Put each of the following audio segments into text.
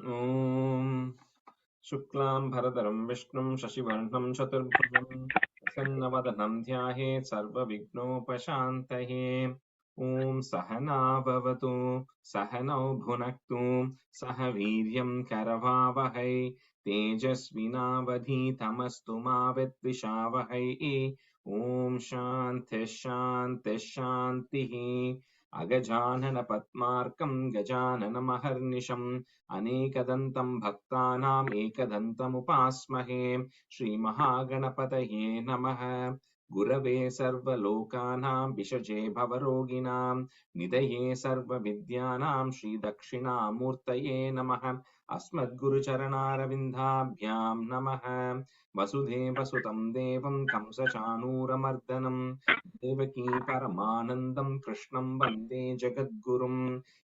Om Shuklam Bharadaram Vishnum Shashivarnam Chaturbhujam Prasannavadanam Dhyahet Sarva Vignopashantahe. Om Sahana Bhavatu Sahanau Bhunaktu Saha Viryam Karavavahai Tejasvinavadhitamastu ma Vidvishavahai. Om Shanti Shanti Shanti. Agajanana Patmarkam Gajanana Maharnisham अनेकदन्तं भक्तानाम् एकदन्तमुपास्महे श्रीमहागणपतये नमः गुरवे सर्वलोकानां विषजे भवरोगिणां निधये सर्वविद्यानां श्रीदक्षिणामूर्तये नमः अस्मद्गुरुचरणारविन्दाभ्यां नमः वसुदेवसुतं देवं कंसचाणूरमर्दनं देवकी परमानन्दं कृष्णं वन्दे जगद्गुरुम्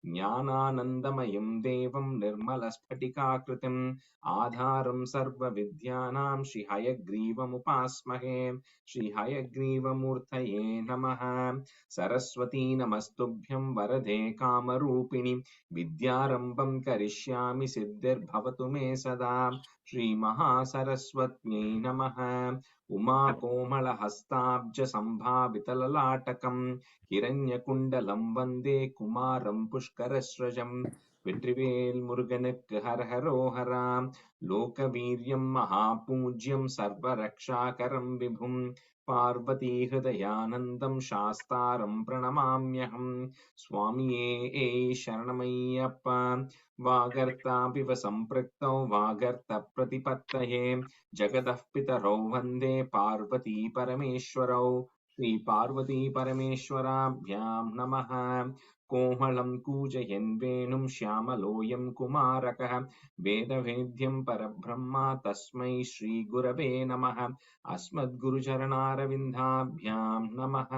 ज्ञानानन्दमयं देवं निर्मलस्फटिकाकृतिम् आधारं सर्वविद्यानां श्रीहयग्रीवमुपास्महे श्रीहयग्रीवमूर्तये नमः सरस्वती नमस्तुभ्यं वरदे कामरूपिणि विद्यारम्भं करिष्यामि सिद्धिर्भवतु मे सदा श्रीमहासरस्वत्यै नमः उमाकोमलहस्ताब्जसम्भावितललाटकम् हिरण्यकुण्डलं वन्दे कुमारं पुष्करस्रजं வெற்றிவேல் முருகனுக்கு ஹரஹரோஹரா லோகவீரியம் மகாபூஜ்யம் சர்வரக்ஷாகரம் விபும் பார்வதி ஹிருதயானந்தம் சாஸ்தாரம் பிரணமாம்யஹம் சுவாமியே சரணமையப்பா வாகர்த்தாபிவ சம்பிருக்தௌ வாகர்த்த பிரதிபத்தயே ஜகதः பிதரௌ வந்தே பார்வதி பரமேஸ்வரௌ श्री पार्वती परमेश्वराभ्यां नमः कोमलं कूजयन् वेणुं श्यामलोऽयं कुमारकः वेदवेद्यं परब्रह्म तस्मै श्रीगुरवे नमः अस्मद्गुरुचरणारविन्दाभ्यां नमः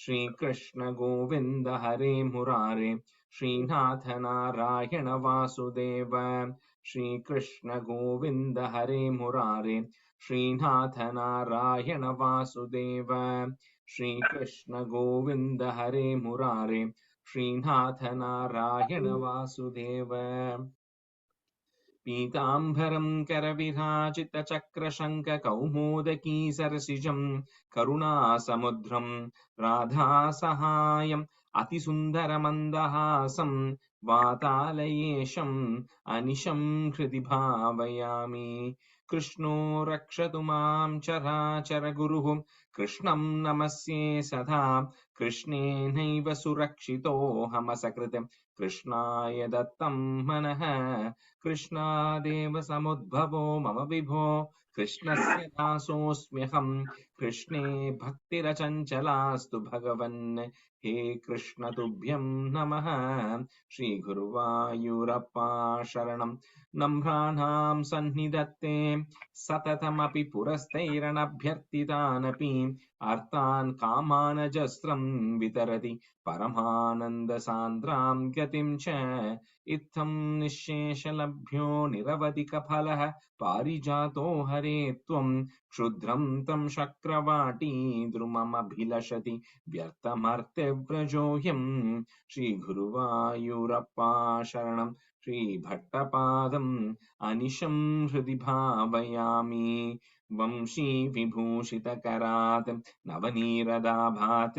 श्रीकृष्ण गोविन्द हरे मुरारे श्रीनाथ नारायण वासुदेव श्रीकृष्ण गोविन्द हरे मुरारे श्रीनाथ नारायण वासुदेव श्रीकृष्ण गोविन्द हरे मुरारे श्रीनाथ नारायण वासुदेव पीताम्बरं करविराजितचक्रशङ्खकौमोदकी सरसिजं करुणासमुद्रं राधासहायम् अतिसुन्दरमन्दहासं वातालयेशम् अनिशं हृदि भावयामि कृष्णो रक्षतु मां चराचरगुरुः कृष्णं नमस्ये सदा कृष्णेनैव सुरक्षितोऽहमसकृत् कृष्णाय दत्तं मनः कृष्णादेव समुद्भवो मम विभो कृष्णस्य दासोऽस्म्यहम् कृष्णे भक्तिरचञ्चलास्तु भगवन् हे कृष्ण तुभ्यं नमः श्रीगुरुवायूरप्पा शरणं नम्राणां सन्निधत्ते सततमपि पुरस्तैरनभ्यर्थितानपि अर्थान् कामानजस्रं वितरति परमानन्दसान्द्रां गतिं च इत्थं निःशेषलभ्यो निरवधिकफलः पारिजातो हरे त्वं क्षुद्रं तं शक्रवाटी द्रुममभिलषति व्यर्थमर्त्यव्रजोऽयं श्रीगुरुवायूरप्पा शरणं श्रीभट्टपादम् अनिशं हृदि भावयामि वंशी विभूषितकरात् नवनीरदाभात्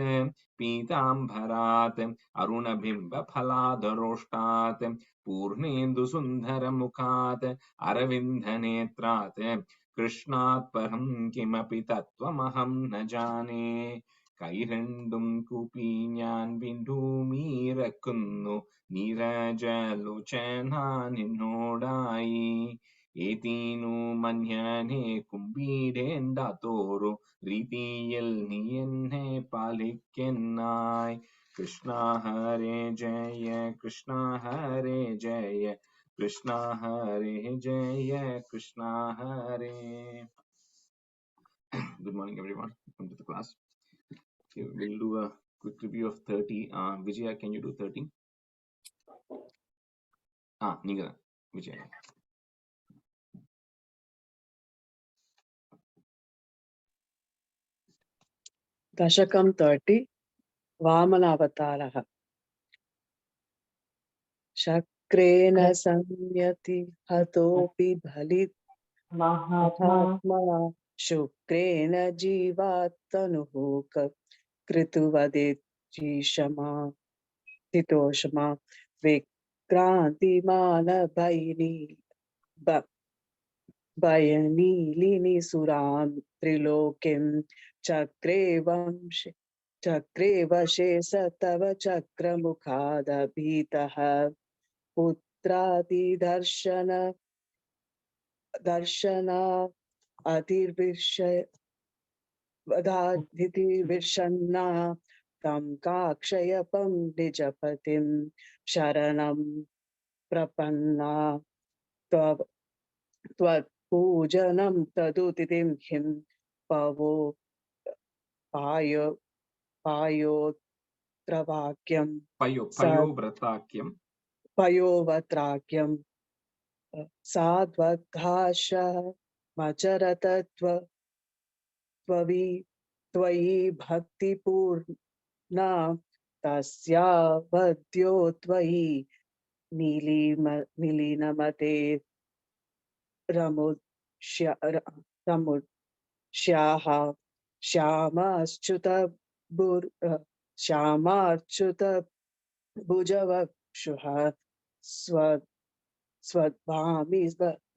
पीताम्बरात् अरुणबिम्बफलाधरोष्टात् पूर्णेन्दुसुन्दरमुखात् अरविन्दनेत्रात् कृष्णात् परं किमपि तत्त्वमहं न जाने കൈരണ്ടും കൂപ്പി ഞാൻ വിണ്ടുമീറക്കുന്നു നീരജലോചന നിന്നോടായി ഏതീനു മന്യനെ കുമ്പിടേണ്ടാത്തോരു രീതിയിൽ നീ എന്നെ പാലിക്കെന്നായി കൃഷ്ണ ഹരേ ജയ കൃഷ്ണ ഹരേ ജയ കൃഷ്ണ ഹരേ ജയ കൃഷ്ണ ഹരേ. Good morning everyone, welcome to the class. Okay, we'll do a quick review of 30. Vijaya, can you do 30? Nigga, Vijaya. Dasakam 30, Vamana Avataraha. Shukrena samyati hatopi bhalit mahatma Shukrena jivat krituvadit jishama titoshama vikranti mana bayani lini suram trilokim chakre vashe satava chakramukhada bhitaha putrati darshana adhiti vishanna tam kakshayapam nijapatim sharanam prapanna tvat pujanam tadutitim him pavo payotravakyam payovatrakyam sadvadhasha macharatva tvayi bhakti purna tasya vadyo tvayi nilinamate ramushyaha shyamarchuta bhujavakshuha swadbhami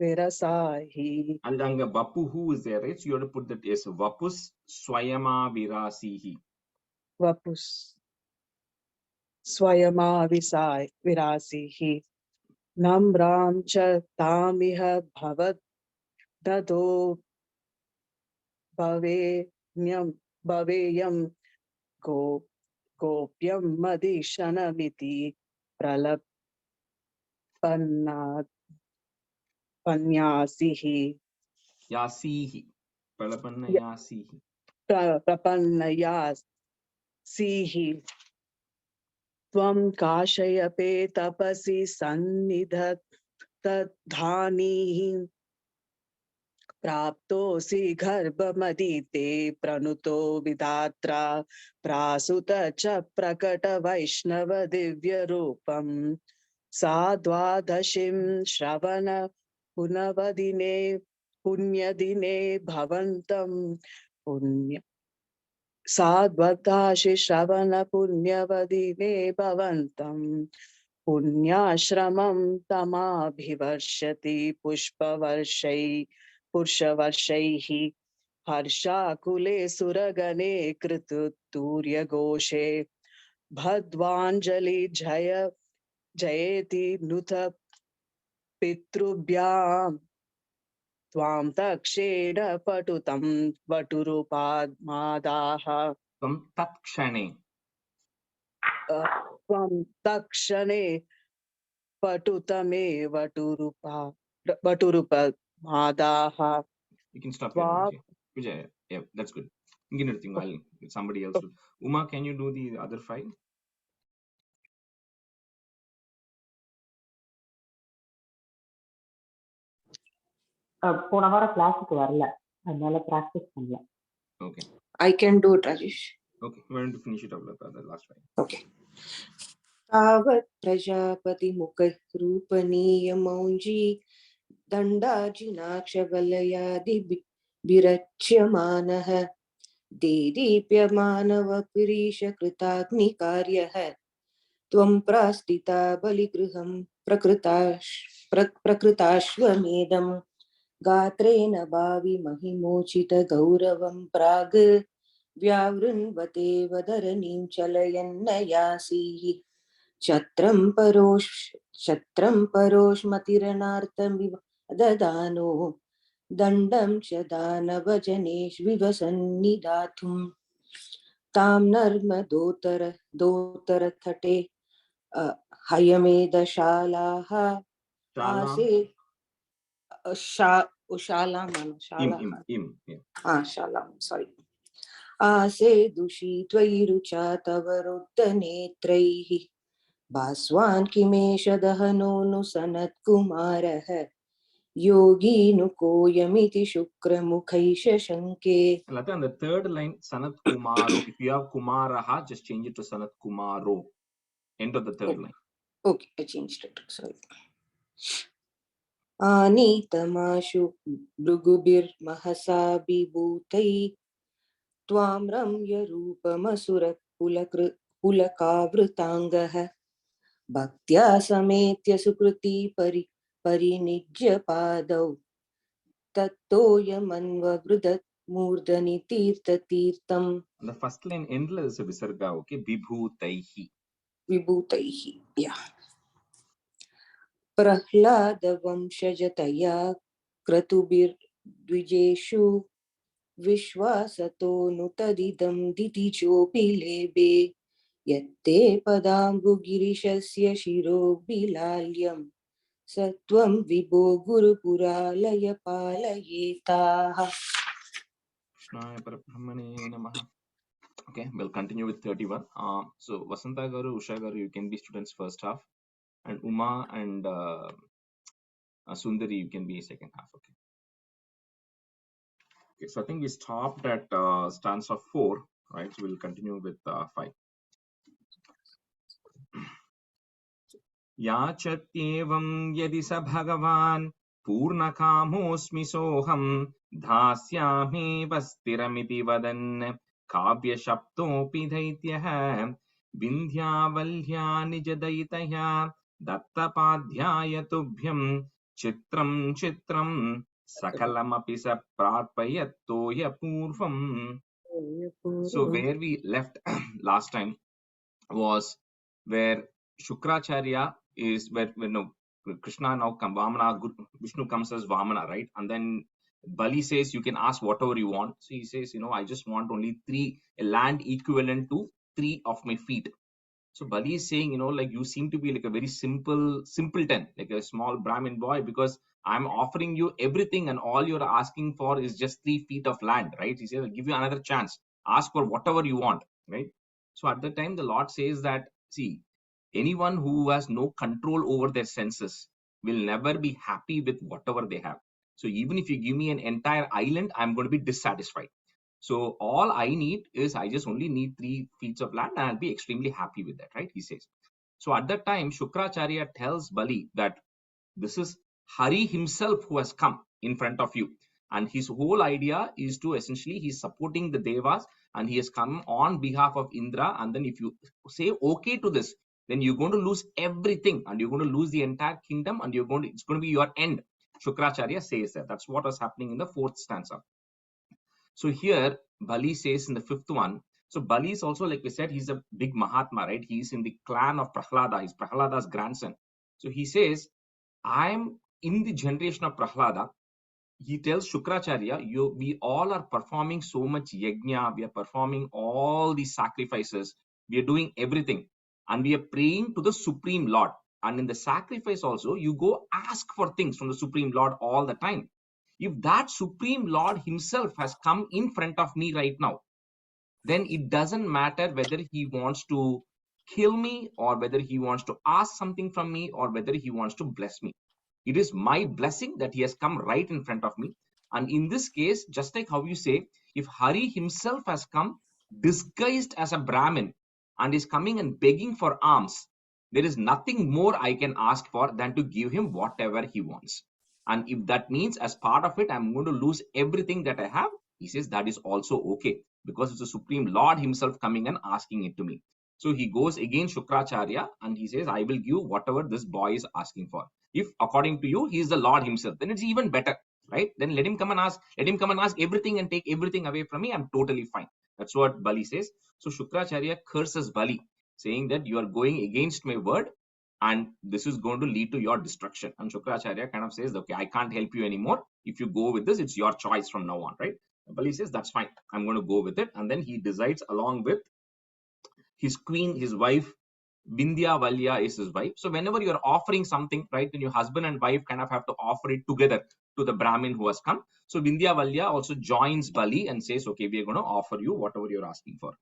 virasahi. And anga Vapu, who is there, right? So you have to put that as Vapus Swayama Virasihi. Vapus Swayama virasihi. Namram cha tamiha bhavat dado bhaveyam gopyam madishanamiti pralapannasihi. Yasihi. Pralapannayasihi. Prapannayasihi. Tvam kashayape tapasi sannidhatadhanihi. प्राप्तोऽसि गर्भमदिते प्रणुतो विधात्रा प्रासुत च प्रकट वैष्णव दिव्यरूपम् साद्वादशीं श्रवण पुण्यदिने भवन्तं पुण्य साद्वादशि श्रवण पुण्यवदिने भवन्तं पुण्याश्रमं तमाभिवर्षति पुष्पवर्षैः हर्षाकुले सुरगणे कृततुर्यघोषे भद्वाञ्जलि जयेति नुत पितृभ्यां त्वां तक्षेण पटुतं वटुरूपाद्मादाः Tvam Tatkshane. त्वं तक्षणे पटुतमे वटुरूपमादाः. You can stop here, Vijay. Yeah, that's good. I'll somebody else. Uma, can you do the other 5? போன வாரம் கிளாஸுக்கு வரல, அதனால பிராக்டிஸ் பண்ணல. Okay. I can do it, Rajesh. Okay, we're going to finish it up with the last 5. Okay. Tavat prajapati mukha rupaniyamauji dandajinakshabalayadi birachyamanaha dedipyamanavapurisha kritagnikaryaha tvam prastita baligriham prakrutashvamedam gatrena bhavi mahimochita gauravam prag vyavrinvate vadaranim chalayannayasihi Chatram paroshmatiranartamiv dadano dandam chadana vajanesh vivasannidathum tam narmadotara thate hayamedashalaha ase shalam sorry ase dushi tvairucha tavaruddhanetraihi Baswan kimesha dahano nu sanat kumaraha yogi nukoyamiti shukra mukhaisha shanke. Lata, on the third line, Sanat Kumaro. If you have Kumaraha, just change it to Sanat Kumaro. End of the third line. Okay, I changed it. Sorry. Anitamaashu भृगुभिर्महसा विभूतै त्वां रम्य रूपमसुर पुलकावृताङ्गः भक्त्या समेत्य सुकृति परिनिज्य पादौ तत्तोयमन्ववृदत् मूर्धनि तीर्थतीर्थम्. The first line endla is a visarga, okay? Vibhutaihi. Vibhutaihi, yeah. प्रह्लादवंशजतया क्रतुभिर्द्विजेषु विश्वासतो नु तदिदं दितिचोऽपि लेभे यत्ते पदाम्बुगिरिशस्य शिरोऽभिलाल्यं सत्वं विभो गुरुपुरालय पालयेताः. Krishnaya Parabrahmane Namaha. Okay, we'll continue with 31. So Vasanta Garu, Usha Garu, you can be students first half, and Uma and Sundari, you can be second half. Okay. Okay, so I think we stopped at stanza 4, right? So we'll continue with 5. याचत्येवं यदि स भगवान् पूर्णकामोऽस्मि सोऽहं धास्यामेव स्थिरमिति वदन् काव्यशब्दोऽपि दैत्यः विन्ध्यावल्या निजदयितया दत्तपाध्याय तुभ्यं चित्रं चित्रं सकलमपि स प्रार्पयत्तोयपूर्वम्. So where we left last time was where Shukracharya is where Krishna now comes, Vamana, Vishnu comes as Vamana, right? And then Bali says, you can ask whatever you want. So he says, I just want only 3, a land equivalent to 3 of my feet. So Bali is saying, like you seem to be like a very simpleton, like a small Brahmin boy, because I'm offering you everything and all you're asking for is just 3 feet of land, right? He says, I'll give you another chance. Ask for whatever you want, right? So at the time, the Lord says that, see, anyone who has no control over their senses will never be happy with whatever they have. So even if you give me an entire island, I'm going to be dissatisfied. So all I need is, I just only need 3 feet of land and I'll be extremely happy with that, right? He says. So at that time, Shukracharya tells Bali that this is Hari himself who has come in front of you. And his whole idea is to essentially, he's supporting the Devas and he has come on behalf of Indra. And then if you say okay to this, then you're going to lose everything and you're going to lose the entire kingdom and it's going to be your end. Shukracharya says that. That's what was happening in the 4th stanza. So here Bali says in the 5th one, so Bali is also, like we said, he's a big Mahatma, right? He's in the clan of Prahlada. He's Prahlada's grandson. So he says, I'm in the generation of Prahlada. He tells Shukracharya, we all are performing so much yajna, we are performing all these sacrifices, we are doing everything, and we are praying to the Supreme Lord. And in the sacrifice also, you go ask for things from the Supreme Lord all the time. If that Supreme Lord himself has come in front of me right now, then it doesn't matter whether he wants to kill me or whether he wants to ask something from me or whether he wants to bless me. It is my blessing that he has come right in front of me. And in this case, just like how you say, if Hari himself has come disguised as a Brahmin and is coming and begging for alms, there is nothing more I can ask for than to give him whatever he wants. And if that means as part of it, I'm going to lose everything that I have, he says that is also okay, because it's the Supreme Lord himself coming and asking it to me. So he goes against Shukracharya and he says, I will give whatever this boy is asking for. If according to you, he is the Lord himself, then it's even better, right? Then let him come and ask everything and take everything away from me. I'm totally fine. That's what Bali says. So Shukracharya curses Bali, saying that you are going against my word and this is going to lead to your destruction. And Shukracharya kind of says, okay, I can't help you anymore. If you go with this, it's your choice from now on, right? Bali says, that's fine. I'm going to go with it. And then he decides along with his queen, his wife, Vindhya Valya is his wife. So whenever you're offering something, right, then your husband and wife kind of have to offer it together to the Brahmin who has come. So Vindhya Valya also joins Bali and says, okay, we are going to offer you whatever you're asking for.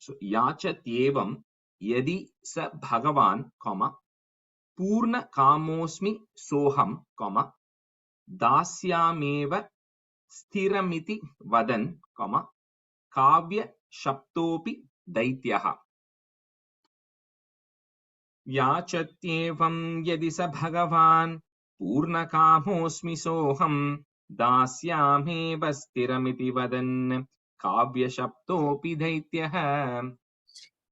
So Yachatyevam Yadi Sa Bhagavan, Purna Kamosmi Soham, Dasyameva Sthiramiti Vadan, Kavya Shaptopi Daityaha. याचत्येवं यदि स भगवान् पूर्णकामोऽस्मि सोऽहं दास्यामेव स्थिरमिति वदन् काव्यशब्दोऽपि दैत्यः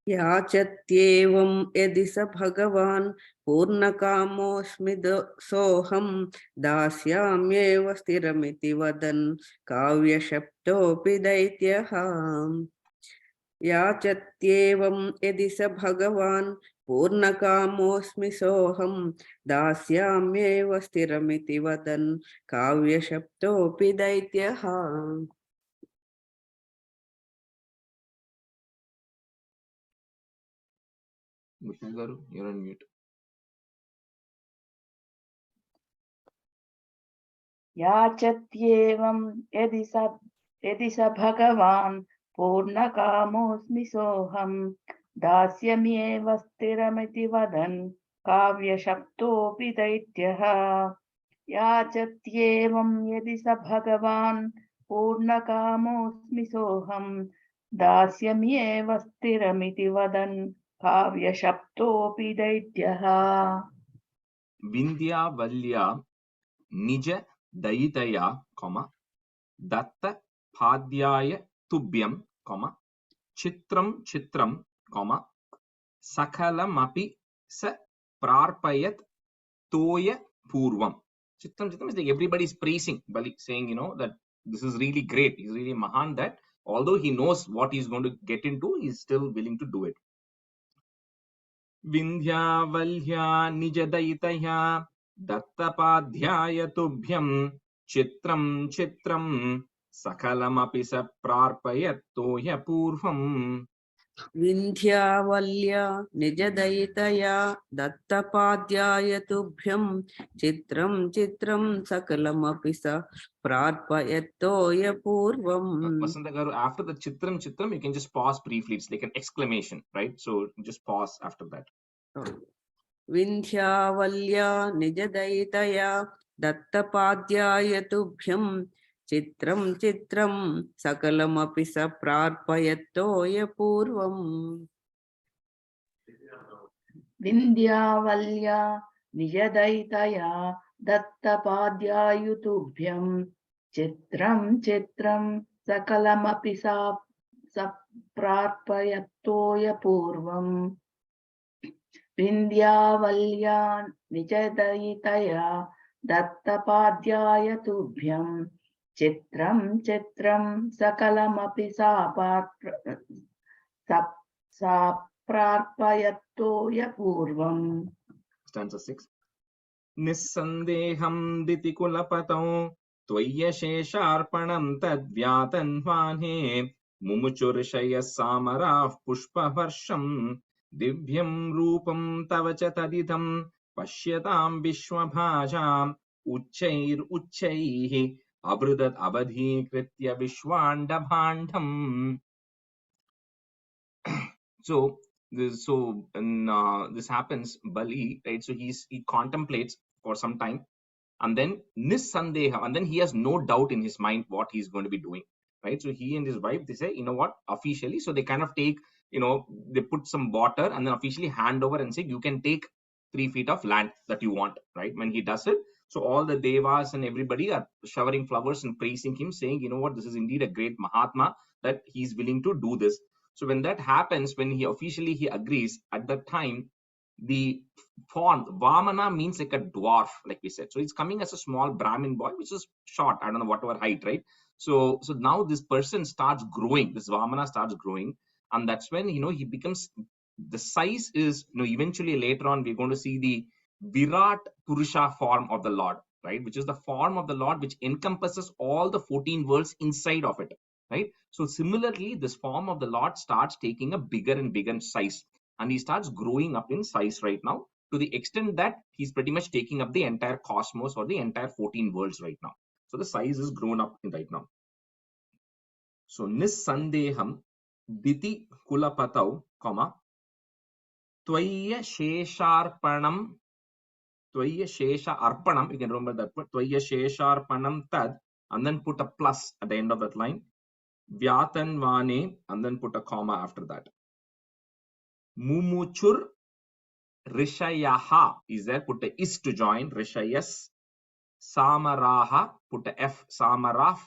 याचत्येवं यदि स भगवान् पूर्णकामोऽस्मि सोऽहं दास्याम्येव स्थिरमिति वदन् काव्यशब्दोऽपि दैत्यः याचत्येवं यदि स भगवान् पूर्णकामोऽस्मि सोऽहं दास्याम्येव स्थिरमिति वदन् काव्यशब्दोऽपि दैत्यः Vishnu garu, you're on mute. याचत्येवं यदि स भगवान् पूर्णकामोऽस्मि सोऽहं दास्यम्येव स्थिरमिति वदन् काव्यशब्दोऽपि दैत्यः याचत्येवं यदि स भगवान् पूर्णकामोऽस्मि सोऽहं दास्यम्येव स्थिरमिति वदन् काव्यशब्दोऽपि दैत्यः विन्द्यावल्या निज दयितया दत्त पाद्याय तुभ्यं चित्रं चित्रं सकलमपि स प्रार्पयत् तोय पूर्वम. Chitram Chitram is like everybody is praising Bali, saying, that this is really great. He's really Mahan, that although he knows what he's going to get into, he's still willing to do it. Vindhyavalya nijadayitaya dattapadhyaya tubhyam chitram chitram sakalamapi sa prarpayat toya purvam. विन्ध्यावल्या निजदयितया दत्तपाद्याय तुभ्यं चित्रं चित्रं सकलमपि स प्रार्पयत्तोय पूर्वम्. Vasanta garu, after the chitram chitram, you can just pause briefly. It's like an exclamation, right? So just pause after that. विन्ध्यावल्या निजदयितया दत्तपाद्याय तुभ्यं चित्रं चित्रं सकलमपि स प्रार्पयत्तोय पूर्वम्. विन्द्यावल्या निजदयितया दत्तपाद्यायुतुभ्यं चित्रं चित्रं सकलमपि सा प्रार्पयत्तोय पूर्वम् विन्द्यावल्या निजदयितया दत्तपाद्यायुतुभ्यं चित्रं चित्रं सकलमपि सा प्रार्पयत्तोय पूर्वम्. Stanza 6. Nissandeham ditikulapatau त्वय्यशेषार्पणं तद्व्यातन्वाने मुमुचुर्षयः सामराः पुष्पवर्षं दिव्यं रूपं तव च तदिदं पश्यतां विश्वभाजाम् उच्चैरुच्चैः अवृदत् अवधीकृत्य विश्वाण्डभाण्डम्. So this happens, Bali, right? So he contemplates for some time, and then Nissandeha, and then he has no doubt in his mind what he's going to be doing, right? So he and his wife, they say, what, officially, so they kind of take, they put some water and then officially hand over and say, you can take 3 feet of land that you want, right? When he does it, so all the devas and everybody are showering flowers and praising him, saying, what, this is indeed a great Mahatma, that he's willing to do this. So when that happens, when he officially agrees, at that time, the form Vamana means like a dwarf, like we said. So it's coming as a small Brahmin boy, which is short, I don't know, whatever height, right? So now this person starts growing, this Vamana starts growing, and that's when he becomes, the size is, eventually later on we're going to see the Virat Purusha form of the Lord, right? Which is the form of the Lord which encompasses all the 14 worlds inside of it, right? So similarly, this form of the Lord starts taking a bigger and bigger size, and he starts growing up in size right now, to the extent that he's pretty much taking up the entire cosmos or the entire 14 worlds right now. So the size is grown up right now. So Nissandeham Diti Kulapatau, Tvaya Shesharpanam, Tvaya Shesha Arpanam, you can remember that, but Tvaya Shesharpanam Tad, and then put a plus at the end of that line. Vyatanvane, and then put a comma after that. Mumuchur Rishayaha is there, put a is to join, Rishayas. Samaraha, put a F, Samaraf,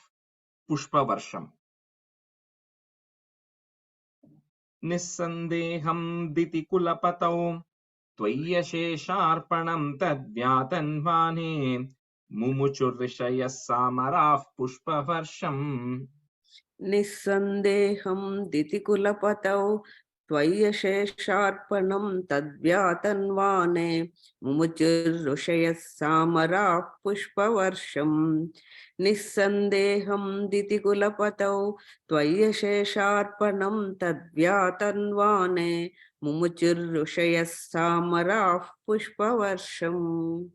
Pushpavarsham. Nissandeham diti kulapatau, Tvayashesharpanam tadvyatanvane, Mumuchurishayas Samaraf, Pushpavarsham. Nissandeham ditikulapatau Tvayashesharpanam tadvyatanvane Mumuchurrushayas samarah pushpavarsham. Nissandeham ditikulapatau Tvayashesharpanam tadvyatanvane Mumuchurrushayas samarah pushpavarsham.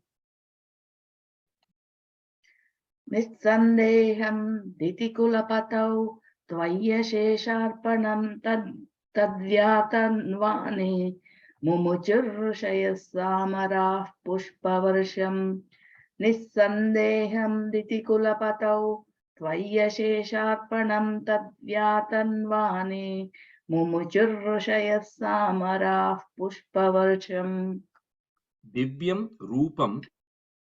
Nissandeham ditikulapatau tvayashesharpanam tadvyatanvane mumuchurrushayas samarah pushpavarsham. Nissandeham ditikulapatau tvayashesharpanam tadvyatanvane mumuchurrushayas samarah pushpavarsham. Divyam Rupam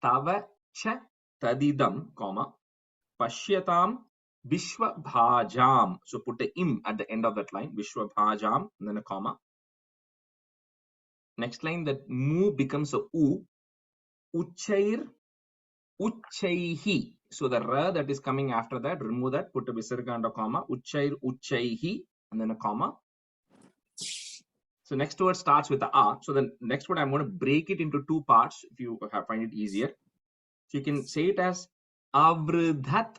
Tava Cha Tadidam, comma, Pashyatam Vishwabhajam. So put a im at the end of that line, Vishwabhajam, and then a comma. Next line, that mu becomes a u. Uchair Uchaihi. So the ra that is coming after that, remove that, put a visarga and a comma. Uchair Uchaihi, and then a comma. So next word starts with the a. So the next word I'm going to break it into two parts if you find it easier. So you can say it as Avridhat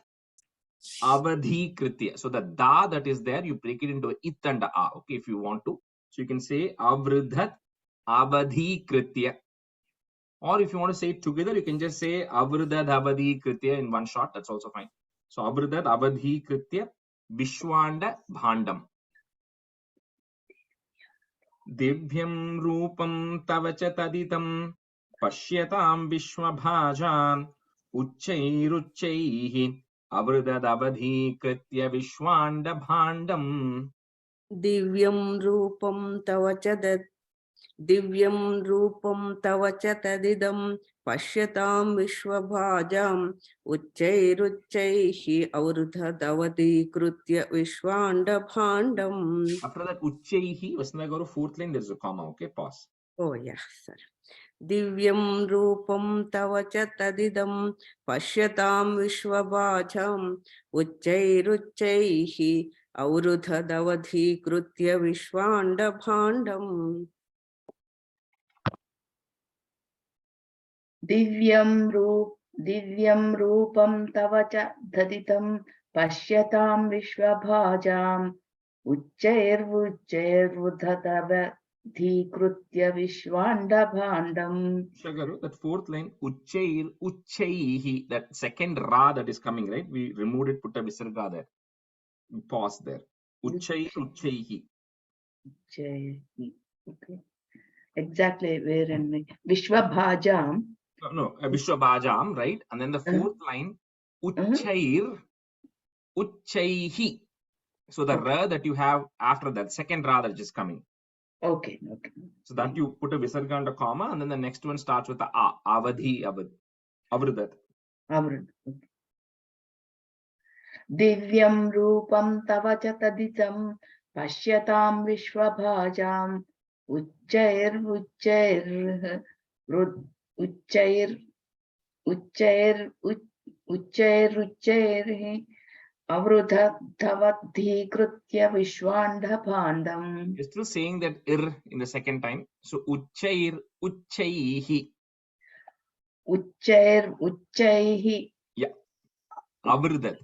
Avadhikritya. So the da that is there, you break it into it and a, okay, if you want to. So you can say Avridhat Avadhikritya. Or if you want to say it together, you can just say Avridhat Avadhikritya in one shot. That's also fine. So Avridhat Avadhikritya Vishwanda Bhandam. Divyam Rupam Tavacha Taditam Pashyatam Vishwabhajan Uccairuccaihi Avridadavadhikritya Vishwanda Bhandam. Divyam Rupam Tavacha Divyam Rupam Tavacha Tadidam Pashyatam Vishwabhajam Uccairuccaihi Avridadavadhikritya Vishwanda Bhandam. After that, Uccaihi, Vasna Garu, fourth line, there is a comma. Okay, pause. Oh, yeah, sir. Divyam Rupam Tavacha Tadidam Pashyatam Vishwabhajam Uccairuccaihi Avridadavadhikritya Vishwanda Bhandam. Divyam Rupam Tavacha Dhaditam Pashyatam Vishwabhajam Uccairvudhatavadhikritya Vishwanda Bhandam. Shagaru, that fourth line, Uccaihi, that second ra that is coming, right? We removed it, put a visarga there. Pause there. Uccaihi. Okay. Exactly where in Vishwabhajam. No, Vishwabhajam, right? And then the fourth line, Uccaihi. So the ra that you have after that, second ra that is coming. Okay. So that you put a visarga and a comma, and then the next one starts with the a. Avridhat. Divyam Rupam Tavacha Taditam Pashyatam Vishwabhajam Uccairuccaihi Avridadavadhikritya Vishwanda Bhandam. You're still saying that ir in the second time. So Uccaihi. Uccaihi. Yeah. Avridhat.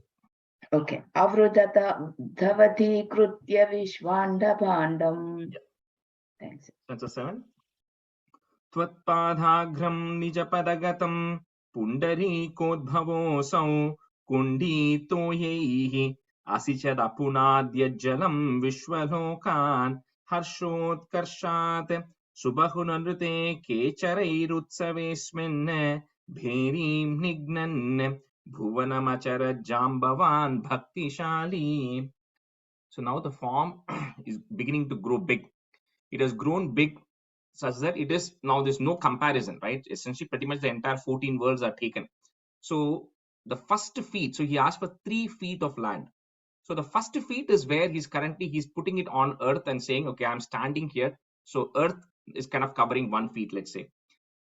Okay. Avridadavadhikritya Vishwanda Bhandam. Yeah. Thanks. That's a 7. Tvatpadhagram nijapadagatam pundarikoddhavosau kunditoyaihi asichadapunadyajalam vishwalokan harshotkarshat subahunanrute kecharairutsaveesmin bherim nignan bhuvanamachara jambavan bhaktishali. So now the form is beginning to grow big. It has grown big such that it is now there's no comparison, right? Essentially, pretty much the entire 14 worlds are taken. So the first feet, so he asked for 3 feet of land. So the first feet is where he's putting it on earth and saying, okay, I'm standing here. So earth is kind of covering 1 feet, let's say.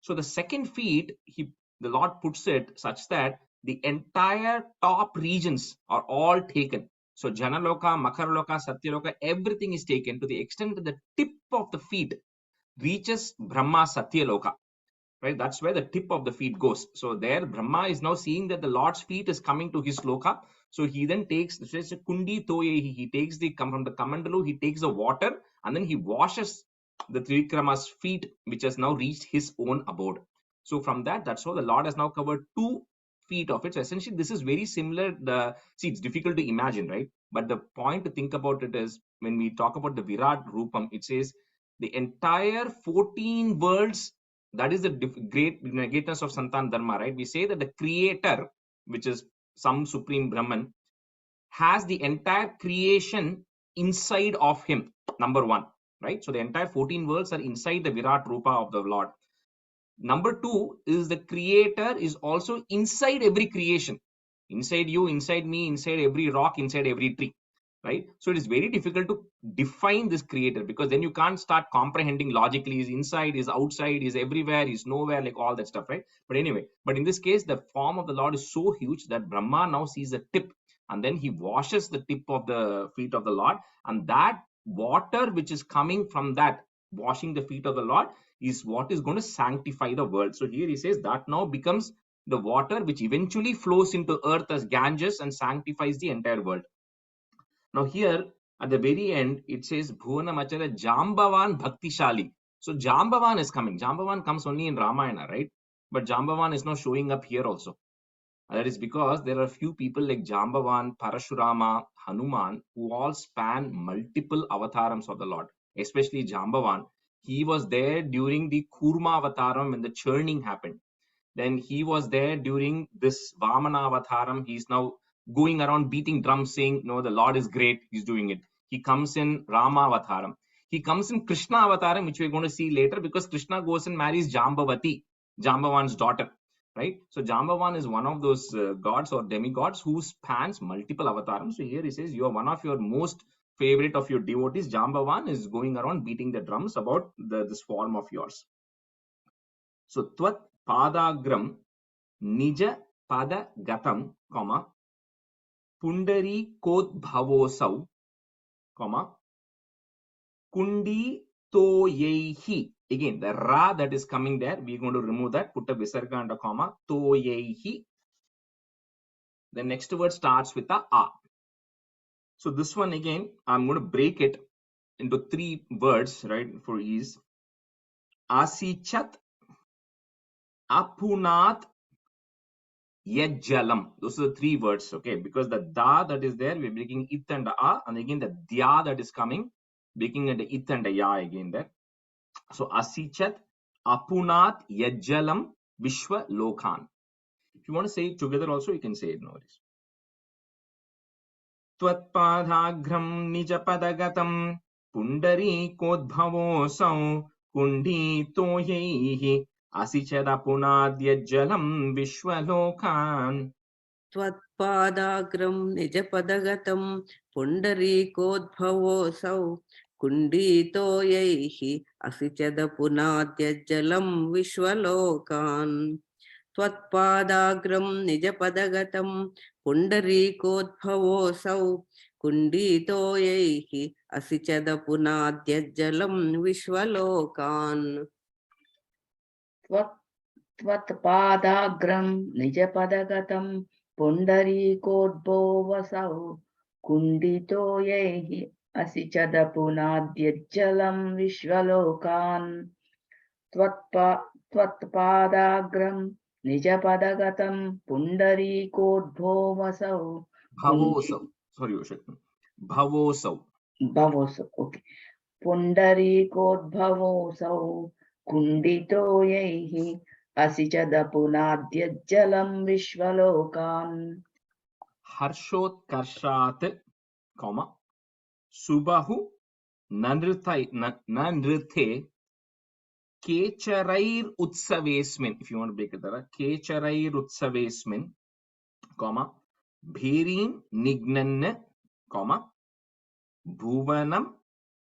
So the second feet, the Lord puts it such that the entire top regions are all taken. So Janaloka, Makaraloka, Satyaloka, everything is taken to the extent that the tip of the feet reaches Brahma Satyaloka. Right, that's where the tip of the feet goes. So there Brahma is now seeing that the Lord's feet is coming to his loka. So he then takes kundi toye, he takes from the kamandalu, he takes the water and then he washes the Trivikrama's feet, which has now reached his own abode. So from that's how the Lord has now covered 2 feet of it. So essentially this is very similar. See, it's difficult to imagine, right? But the point to think about it is when we talk about the Virat Rupam, it says the entire 14 worlds. That is the greatness of Santan Dharma, right? We say that the creator, which is some supreme Brahman, has the entire creation inside of him, number 1, right? So the entire 14 worlds are inside the Virat Rupa of the Lord. Number 2 is the creator is also inside every creation, inside you, inside me, inside every rock, inside every tree. Right? So it is very difficult to define this creator, because then you can't start comprehending logically, is inside, is outside, is everywhere, is nowhere, like all that stuff, right? But anyway, but in this case, the form of the Lord is so huge that Brahma now sees the tip and then he washes the tip of the feet of the Lord, and that water which is coming from that washing the feet of the Lord is what is going to sanctify the world. So here he says that now becomes the water which eventually flows into earth as Ganges and sanctifies the entire world. Now here at the very end, it says Bhuvanamachara Jambavan Bhaktishali. So Jambavan is coming. Jambavan comes only in Ramayana, right? But Jambavan is now showing up here also. That is because there are a few people like Jambavan, Parashurama, Hanuman, who all span multiple avatars of the Lord. Especially Jambavan. He was there during the Kurma avataram when the churning happened. Then he was there during this Vamana avataram. He's now going around beating drums saying, no, the Lord is great. He's doing it. He comes in Rama avataram. He comes in Krishna avataram, which we're going to see later, because Krishna goes and marries Jambavati, Jambavan's daughter. Right? So Jambavan is one of those gods or demigods who spans multiple avatars. So here he says, you are one of your most favorite of your devotees. Jambavan is going around beating the drums about this form of yours. So Tvat Padagram Nija Pada Gatam, comma, Pundari Kot Bhavosau, comma, Kundi Toyehi. Again, the Ra that is coming there, we're going to remove that, put a Visarga and a comma, Toyehi. The next word starts with a A. So this one again, I'm going to break it into 3 words, right, for ease. Asichat, Apunat, Yajjalam. Those are the 3 words, okay? Because the da that is there, we're breaking it and a, and again the dya that is coming, breaking and the it and the ya again there. So Asichat, Apunat, Yajjalam, Vishwa Lokhan. If you want to say it together also, you can say it, no worries. Tvatpadhagram Nijapadagatam Pundarikoodbhavosau Kunditoyehi Asichadapunadyajalam Vishwalokan. Tvatpadagram Nijapadaгаtam Pundarikoodbhavosau Kunditoyehi Asichadapunadyajalam Vishwalokan. Tvatpadagram Nijapadaгаtam Pundarikoodbhavosau Kunditoyehi Asichadapunadyajalam Vishwalokan. Tvatpadagram Nijapadaгаtam Pundarikoodbhavosau Kunditoyehi Asichadapunadyajalam Vishwalokan. Tvatpadagram Nijapadaгаtam Pundarikoodbhavosau. Bhavosau. Sorry, Yoshak. Bhavosau. Bhavosau. Okay. Pundarikoodbhavosau Kunditoyehi Asichadapunadyajalam Vishwalokan. Harshotkarshat, comma, Subahu Nanrithe Kecharair utsavesmin. If you want to break it there, Kecharair utsavesmin, comma, Bhirim nignan, comma, Bhuvanam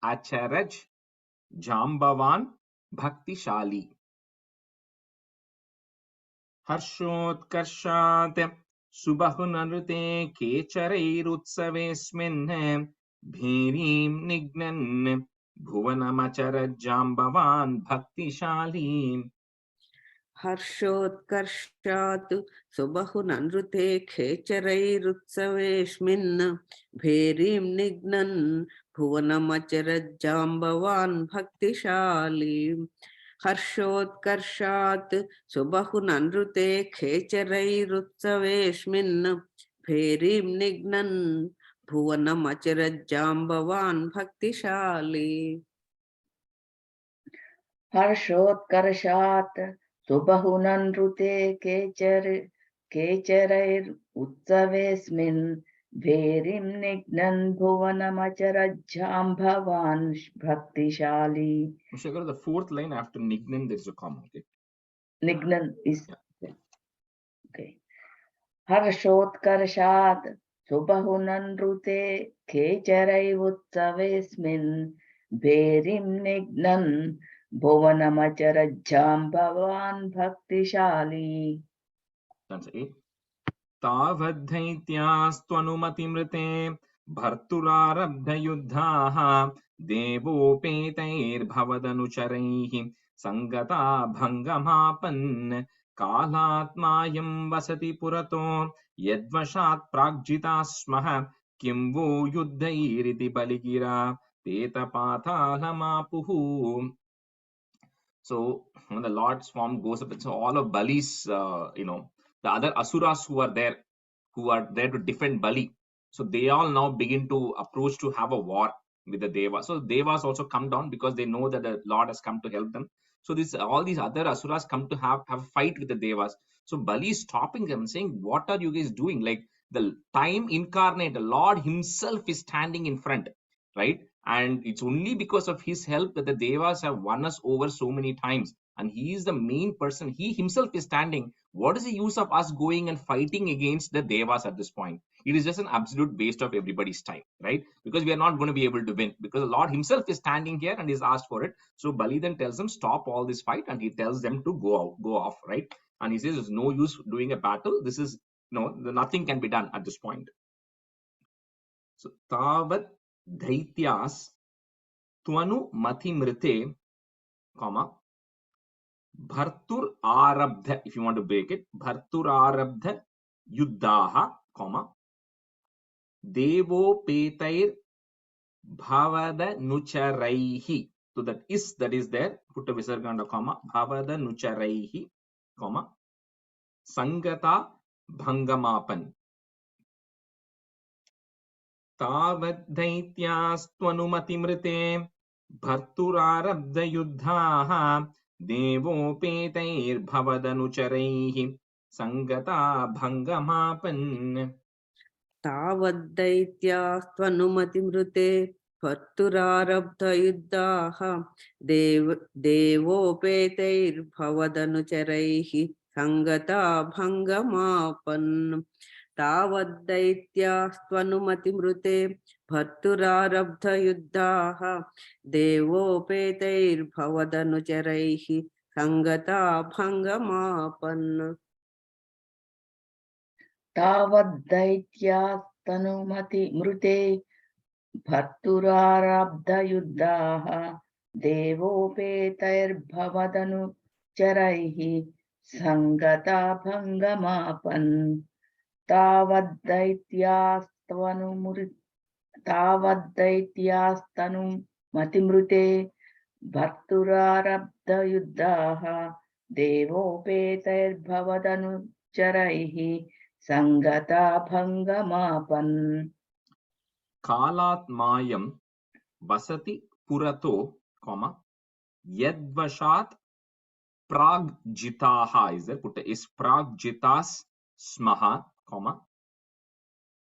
acharaj Jambavan Bhaktishali. Harshotkarshat Subahunarute Kecharair utsavesmin, Bhirim nignan Bhuvanamacharaj Jambavan Bhaktishali. हर्षोत्कर्षात् सुबहुननृते खेचरैरुत्सवेऽस्मिन् भेरीं निघ्नन् भुवनमचरज्जाम्बवान् भक्तिशाली हर्षोत्कर्षात् सुबहुननृते खेचरैरुत्सवेऽस्मिन् भेरीं निघ्नन् भुवनमचरज्जाम्बवान् भक्तिशाली हर्षोत्कर्षात् सुबहुननृते केचरैरुत्सवेऽस्मिन् भेरीं निघ्नन् भुवनमचरज्जाम्बवान् भक्तिशाली. The fourth line after Nignan, there is a comma. Okay. Nignan is okay. Harshotkarshat Subahunanrute Kecharaivutsavesmin Berim Nignan Bhuvanamacharajambavan Bhaktishali. That's it. Tavadhaityaastvanumatimrite Bharturarabdhayuddhaha Devopetair Sangata Bhangamapan Kalatmayam Vasati Purato Yadvashat Pragjitasmaha Kimvo Yuddhairiti Baligira Teta Pathalamapuhu. So when the Lord's form goes up, so all of Bali's, the other asuras who are there to defend Bali, so they all now begin to approach to have a war with the Devas. So Devas also come down because they know that the Lord has come to help them. So all these other asuras come to have a fight with the Devas. So Bali is stopping them and saying, "What are you guys doing? Like the time incarnate, the Lord Himself is standing in front, right? And it's only because of His help that the Devas have won us over so many times. And He is the main person. He Himself is standing. What is the use of us going and fighting against the Devas at this point? It is just an absolute waste of everybody's time, right? Because we are not going to be able to win because the Lord Himself is standing here and He's asked for it. So Bali then tells them, stop all this fight, and he tells them to go off, right? And he says, there's no use doing a battle. This is, nothing can be done at this point. So Tavat Dhaityas Tvanu Matimrite, comma, Bhartur Arabdha, if you want to break it, Bhartur Arabdha Yuddhaha, comma, Devo Petair Bhavada Nucharaihi. So that is there, put a visarga and a comma, Bhavada Nucharaihi, comma, Sangata Bhangamapan. Tavadhaityastvanu Bharturarabdhayuddhaha Devopetair Sangata Bhangamapan. तावद्दैत्यास्त्वनुमतिमृते भर्तुरारब्धयुद्धाः देवोपेतैर्भवदनुचरैः सङ्गता भङ्गमापन् तावद्दैत्यास्त्वनुमतिमृते भर्तुरारब्धयुद्धाः देवोपेतैर्भवदनुचरैः सङ्गता भङ्गमापन् Tavadaityastanumati mrute Bharturarabdhayuddhaः Devopetair Charaihi Sangata Bhangamapan. Tavadaityastanumati Bharturarabdhayuddhaः Devopetair Charaihi Sangata Bhangamapan. Kalatmayam Vasati Purato, comma, Yadvashat Pragjitaha is there, put is Pragjitas Smaha, comma,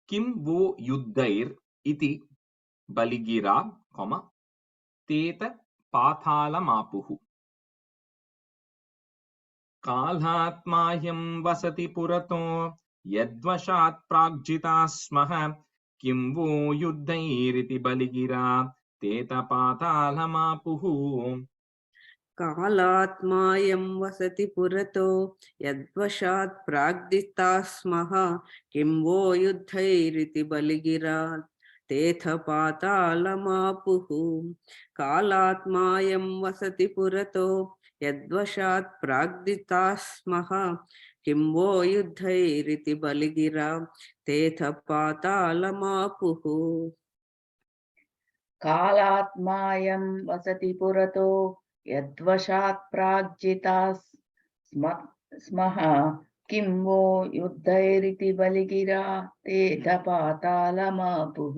Kim Vo Yuddhair Iti Baligira, comma, Teta Pathalamapuhu. कालात्मायं वसति पुरतो यद्वशात् प्राग्जिता स्मः किं वो युद्धैरिति बलिगिरा तेतपातालमापुः कालात्मायं वसति पुरतो यद्वशात् प्राग्दिताः स्मः किं वो युद्धैरिति बलिगिरा तेथ पातालमापुः कालात्मायं वसति पुरतो यद्वशात् प्राग्दिताः स्मः किं वो युद्धैरिति बलिगिरा तेथ पातालमापुः कालात्मायं वसति पुरतो यद्वशात् प्राग्जिताः स्मः किं वो युद्धैरिति बलिगिरा तेधपातालमापुः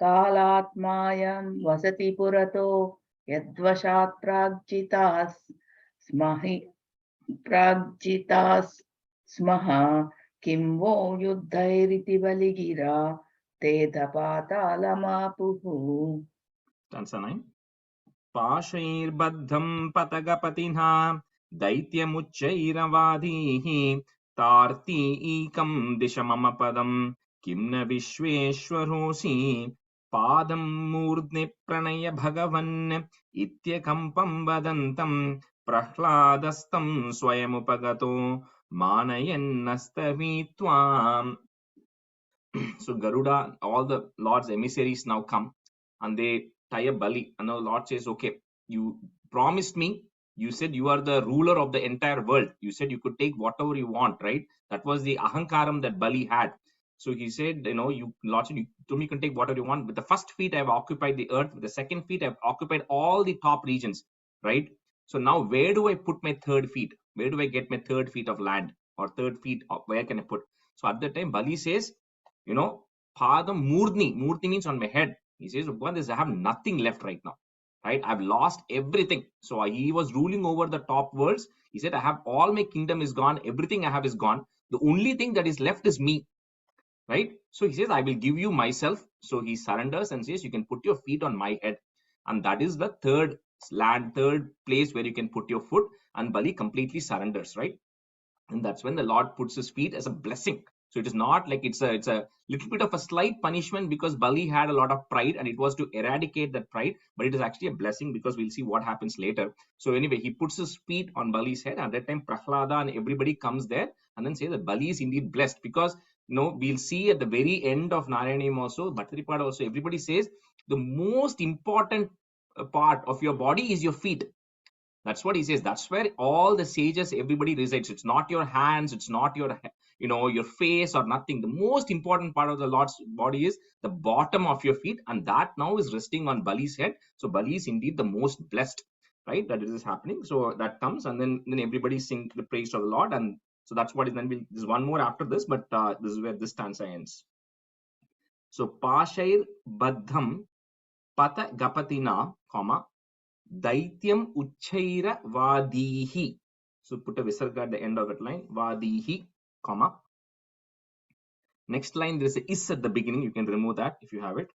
कालात्मायं वसति पुरतो यद्वशात् प्राग्जिताः स्मः किं वो युद्धैरिति बलिगिरा तेधपातालमापुः Stanza 9. पाशैर्बद्धं पतगपतिना दैत्यमुच्चैरवादीः तार्तीकं दिश मम पदं किं न विश्वेश्वरोऽसि पादं मूर्ध्नि प्रणय भगवन् इत्यकम्पं वदन्तं प्रह्लादस्तं स्वयमुपगतो मानयन्नस्तवीत्वाम्. So Garuda, all the Lord's emissaries now come and they tie a bali. And the Lord says, okay, you promised me, you said you are the ruler of the entire world. You said you could take whatever you want, right? That was the ahankaram that Bali had. So he said, you, Lord said, you told me you can take whatever you want. With the first feet, I have occupied the earth. With the second feet, I have occupied all the top regions, right? So now where do I put my third feet? Where do I get my third feet of land or third feet of where can I put? So at that time, Bali says, Padam Murdni. Murdni means on my head. He says, I have nothing left right now. Right? I've lost everything. So he was ruling over the top worlds. He said, I have all my kingdom is gone. Everything I have is gone. The only thing that is left is me. Right? So he says, I will give you myself. So he surrenders and says, you can put your feet on my head. And that is the third place where you can put your foot. And Bali completely surrenders, right? And that's when the Lord puts his feet as a blessing. So it is not like it's a little bit of a slight punishment because Bali had a lot of pride and it was to eradicate that pride, but it is actually a blessing because we'll see what happens later. So anyway, he puts his feet on Bali's head, and at that time Prahlada and everybody comes there and then say that Bali is indeed blessed because we'll see at the very end of Narayaneeyam also, Bhattaripad also, everybody says the most important part of your body is your feet. That's what he says. That's where all the sages, everybody resides. It's not your hands. It's not your, your face or nothing. The most important part of the Lord's body is the bottom of your feet. And that now is resting on Bali's head. So Bali is indeed the most blessed, right? That it is happening. So that comes and then everybody sing the praise of the Lord. And so that's what is then there's one more after this, but this is where this stanza ends. So Pashair Baddham Pata Gapatina, comma, Daityam Uchchaira Vadihi. So put a visarga at the end of that line. Vadihi, comma. Next line, there is a is at the beginning. You can remove that if you have it.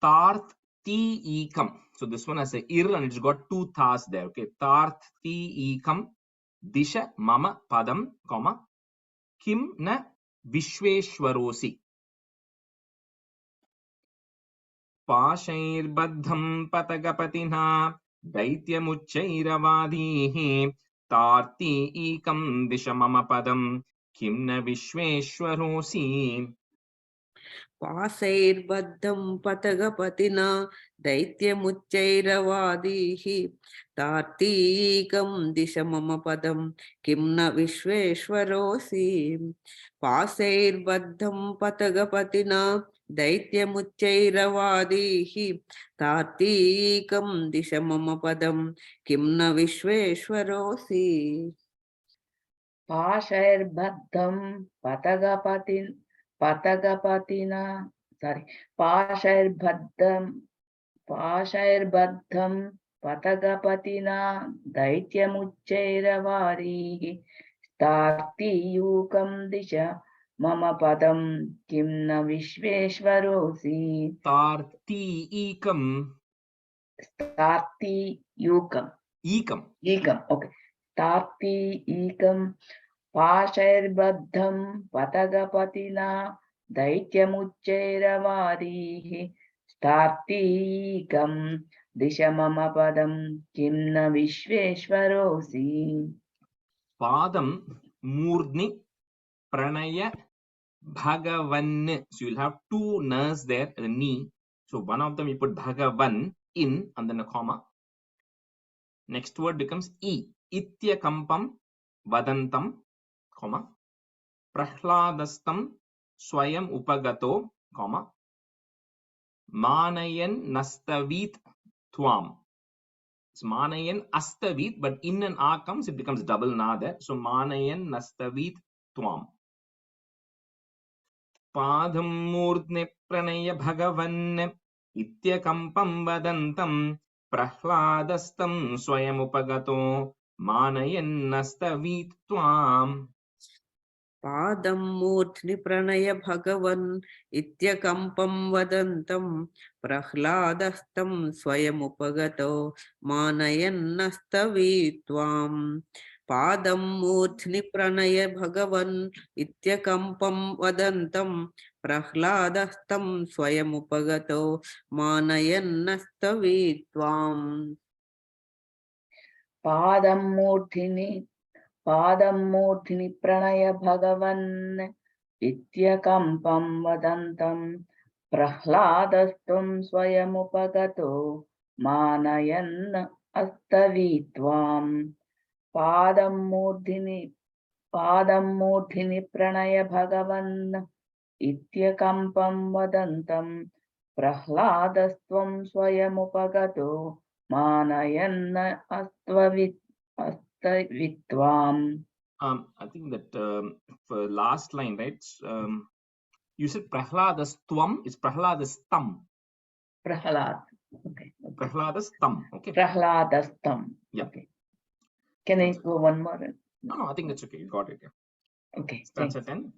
Tarth ti ekam. So this one has a ir and it's got two thas there. Okay. Tarth ti ekam. Disha mama padam, comma. Kim na Vishweshwarosi. Pashairbadham patagapatina Daitymuchairavadihi Tarti ekam disha mama padam Kim na Vishweshwarosi. पासैर्बद्धं पतगपतिना दैत्यमुच्चैरवादीः तार्तीकं दिश मम पदं किं न विश्वेश्वरोऽसि पासैर्बद्धं पतगपतिना दैत्यमुच्चैरवादीः तार्तीकं दिश मम पदं किं न विश्वेश्वरोऽसि पाशैर्बद्धं पाशैर्बद्धं पतगपतिना दैत्यमुच्चैरवारीः तार्तीयूकं दिश मम पदं किं न विश्वेश्वरोऽसि Tarti ekam. तार्तीयूकम् Ekam. okay. Starti ekam Pashairbaddham Patagapatina Daityamuchairavarihi Starti ekam Dishamama Padam Kimna Vishveshwarosi. Padam Murdni Pranaya Bhagavan. So you'll have two nas there, the knee. So one of them you put Bhagavan in and then a comma. Next word becomes E. Itya Kampam Vadantam, comma. Prahladastam Swayam Upagato, comma. Manayan Nastavit Twam. It's Manayan Astavit, but in and A comes, it becomes double Na there. So Manayan Nastavit Twam. Padam Murdne Pranaya Bhagavan Ityakampam Vadantam Prahladastam Swayamupagato Manayan Nastavit Twam. पादं मूर्ध्नि प्रणय भगवन् इत्यकम्पं वदन्तं प्रह्लादस्तं स्वयमुपगतो मानयन्नस्तवीत्वाम् पादं मूर्ध्नि प्रणय भगवन् इत्यकम्पं वदन्तं प्रह्लादस्तं स्वयमुपगतो मानयन्नस्तवीत्वाम् Padam Murthini Pranaya Bhagavan Ityakampam Vadantam Prahladastum Swayamupagato Manayan Astavitvam. Padam Murthini Pranaya Bhagavan Ityakampam Vadantam Prahladastum Swayamupagato Manayanna Astavitvam. I think that for last line, right? You said Prahladastvam, it's Prahladastam. Prahlad. Okay. Prahladastam. Okay. Prahladastam. Yeah. Okay. Can I go one more? No, I think that's okay. You got it. Yeah. Okay. Stanza 10.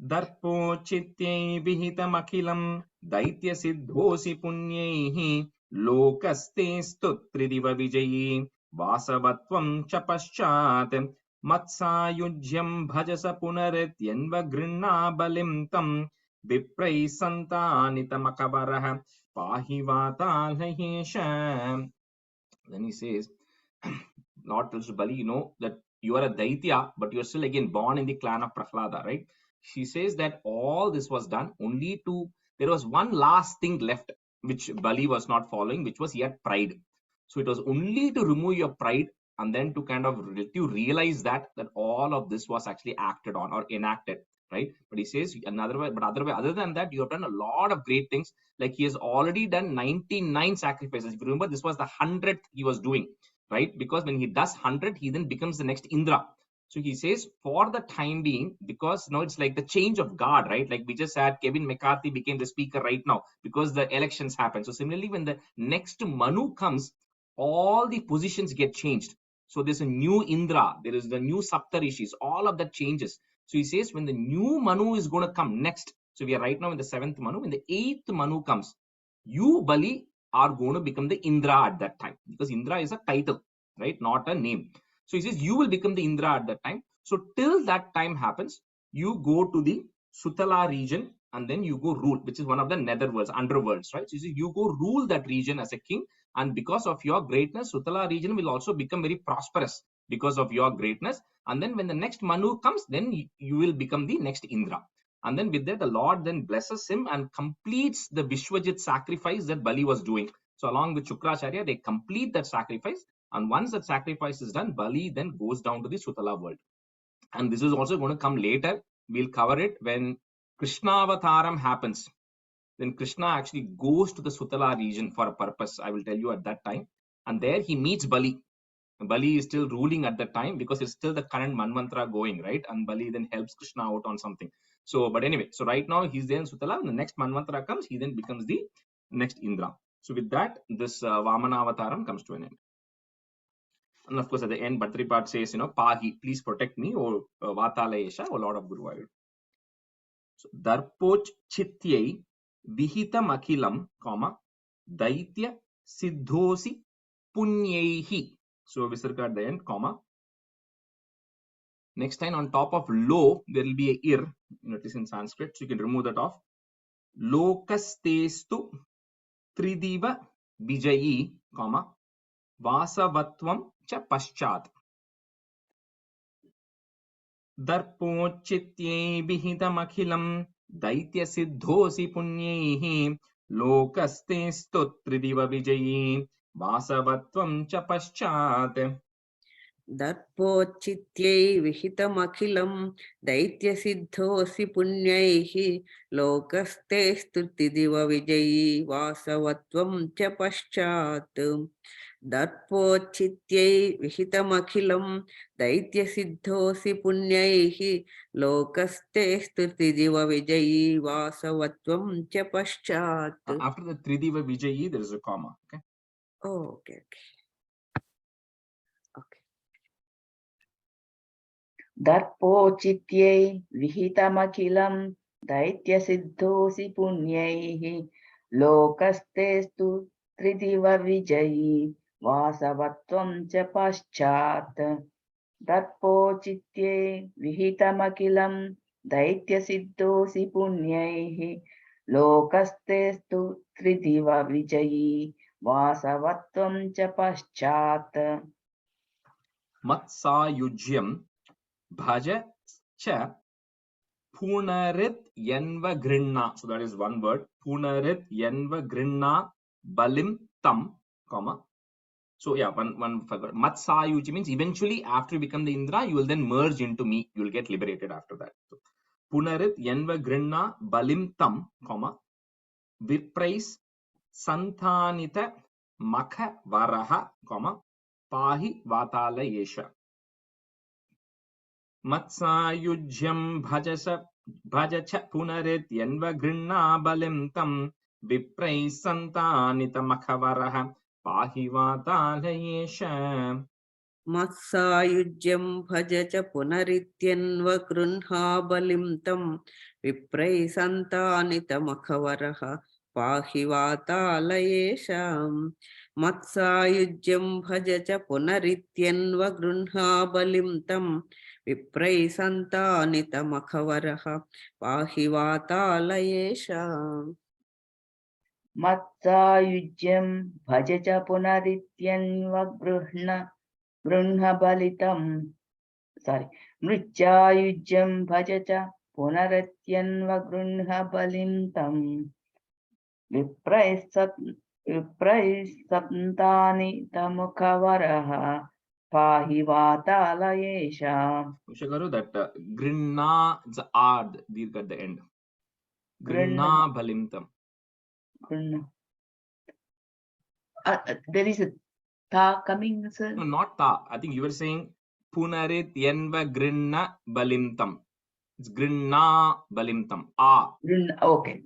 Darpo chityai vihitamakilam daitya siddhosi punyaihi lokaste stutridiva vijayi vasavatvam cha paschat matsayujyam bhajasa punarityanva grinna balim tam viprai santanitamakabaraha pahi vatalahesha. Then he says, Lord tells Bali, you know that you are a Daitya, but you're still again born in the clan of Prahlada, right? She says that all this was done only to, there was one last thing left, which Bali was not following, which was he had pride. So it was only to remove your pride and then to kind of let you realize that all of this was actually acted on or enacted, right? But he says another way, other than that, you have done a lot of great things. Like he has already done 99 sacrifices. If you remember, this was the 100th he was doing, right? Because when he does 100, he then becomes the next Indra. So he says, for the time being, because now it's like the change of guard, right? Like we just had Kevin McCarthy became the speaker right now because the elections happen. So similarly, when the next Manu comes, all the positions get changed. So there's a new Indra, there is the new Saptarishis, all of that changes. So he says, when the new Manu is going to come next, so we are right now in the 7th Manu, when the 8th Manu comes, you, Bali, are going to become the Indra at that time, because Indra is a title, right? Not a name. So he says, you will become the Indra at that time. So till that time happens, you go to the Sutala region and then you go rule, which is one of the netherworlds, underworlds, right? So he says, you go rule that region as a king. And because of your greatness, Sutala region will also become very prosperous because of your greatness. And then when the next Manu comes, then you will become the next Indra. And then with that, the Lord then blesses him and completes the Vishwajit sacrifice that Bali was doing. So along with Shukracharya, they complete that sacrifice. And once that sacrifice is done, Bali then goes down to the Sutala world. And this is also going to come later. We'll cover it when Krishna Avataram happens. Then Krishna actually goes to the Sutala region for a purpose. I will tell you at that time. And there he meets Bali. Bali is still ruling at that time because it's still the current Manvantara going, right? And Bali then helps Krishna out on something. So, but anyway, so right now he's there in Sutala. When the next Manvantara comes, he then becomes the next Indra. So with that, this Vamana Avataram comes to an end. And of course, at the end, Bhatripat says, you know, Pahi, please protect me, or Vatalayesha, or Lord of Guruvayur. So, Darpoch Chityai Vihitam Akhilam, comma, Daitya Siddhosi Punyaihi. So Visarga at the end, comma, Next line, on top of lo, there will be a ir, it is in Sanskrit, so you can remove that off. Lokastestu tridiva vijayi, comma, vasavatvam cha paschat. Darpochityai vihitam akhilam daitya siddhosi punyaihi lokastestu tridiva vijayi vasavatvam cha paschat. Darpochityai vihitamakhilam daitya-siddhosi punyaihi lokaste stutidiva vijayi vasavatvam cha paschat. Darpochityai vihitamakhilam daitya-siddhosi punyaihi lokaste stutidiva vijayi vasavatvam cha paschat. After the tridiva vijayi, there is a comma. Okay. Oh, okay. Darpochityai vihitamakilam daitya-siddhosi punyaihi lokastestu tridiva vijayi vasavatvam cha paschat. Darpochityai vihitamakilam daitya-siddhosi punyaihi lokastestu tridiva vijayi vasavatvam cha paschat. Matsayujyam bhaja cha punarit yanva grinna. So that is one word. Punarit yanva grinna balim tam, comma. So yeah, one forgot. Matsayuji means eventually after you become the Indra, you will then merge into me. You will get liberated after that. So, punarit yanva grinna balim tam, comma. Viprais santhanita makha varaha, comma. Pahi vatala yesha. Matsayujyam bhajacha punarit yanva grinna balim tam viprai santanita makhavaraha pahi vatala yesha. Matsayujyam bhaja punarityannva grunha balim tam viprai santanita makhavaraha pahi vatalayesham. Matsayujyam bhaja punarityannva grunha balim tam viprai santanita makhavaraha pahi vatalayesham. Matsayujyam bhajacha punarityanva grunha balitam. Sorry. Mrityayujyam bhajacha punarityanva grunha balintam. Vipraisaptani tamukhavaraha pahi vatalayesha. Ushagaru, that grinna, it's a ad, dirgha at the end. Grinna balimtam. Grunna. There is a ta coming, sir? No, not ta. I think you were saying punarit yanva grinna balimtam. It's grinna balimtam. Grunna. Okay.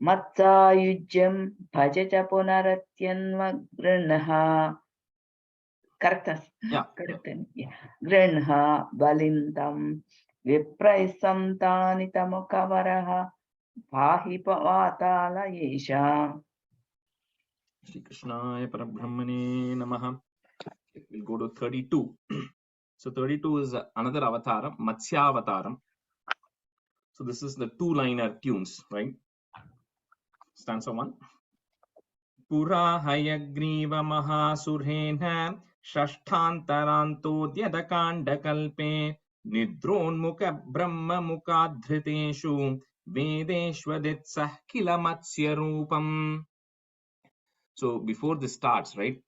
Matsayujyam bhajacha punaratyanva grunha. Correct. Yeah. Correct. Yeah. Grunha balintam vipraisam tamukavaraha pahi pavatala yesha. Shri Krishnaya Parabrahmane Namaha. We'll go to 32. So 32 is another avataram, Matsya avataram. So this is the two-liner tunes, right? Stanza 1. Pura hayagriva mahasurhena shashtantaranto dyadakanda kalpe nidronmukha brahma mukadhriteshu vedeshvaditsah kila matsya rupam. So before this starts, right?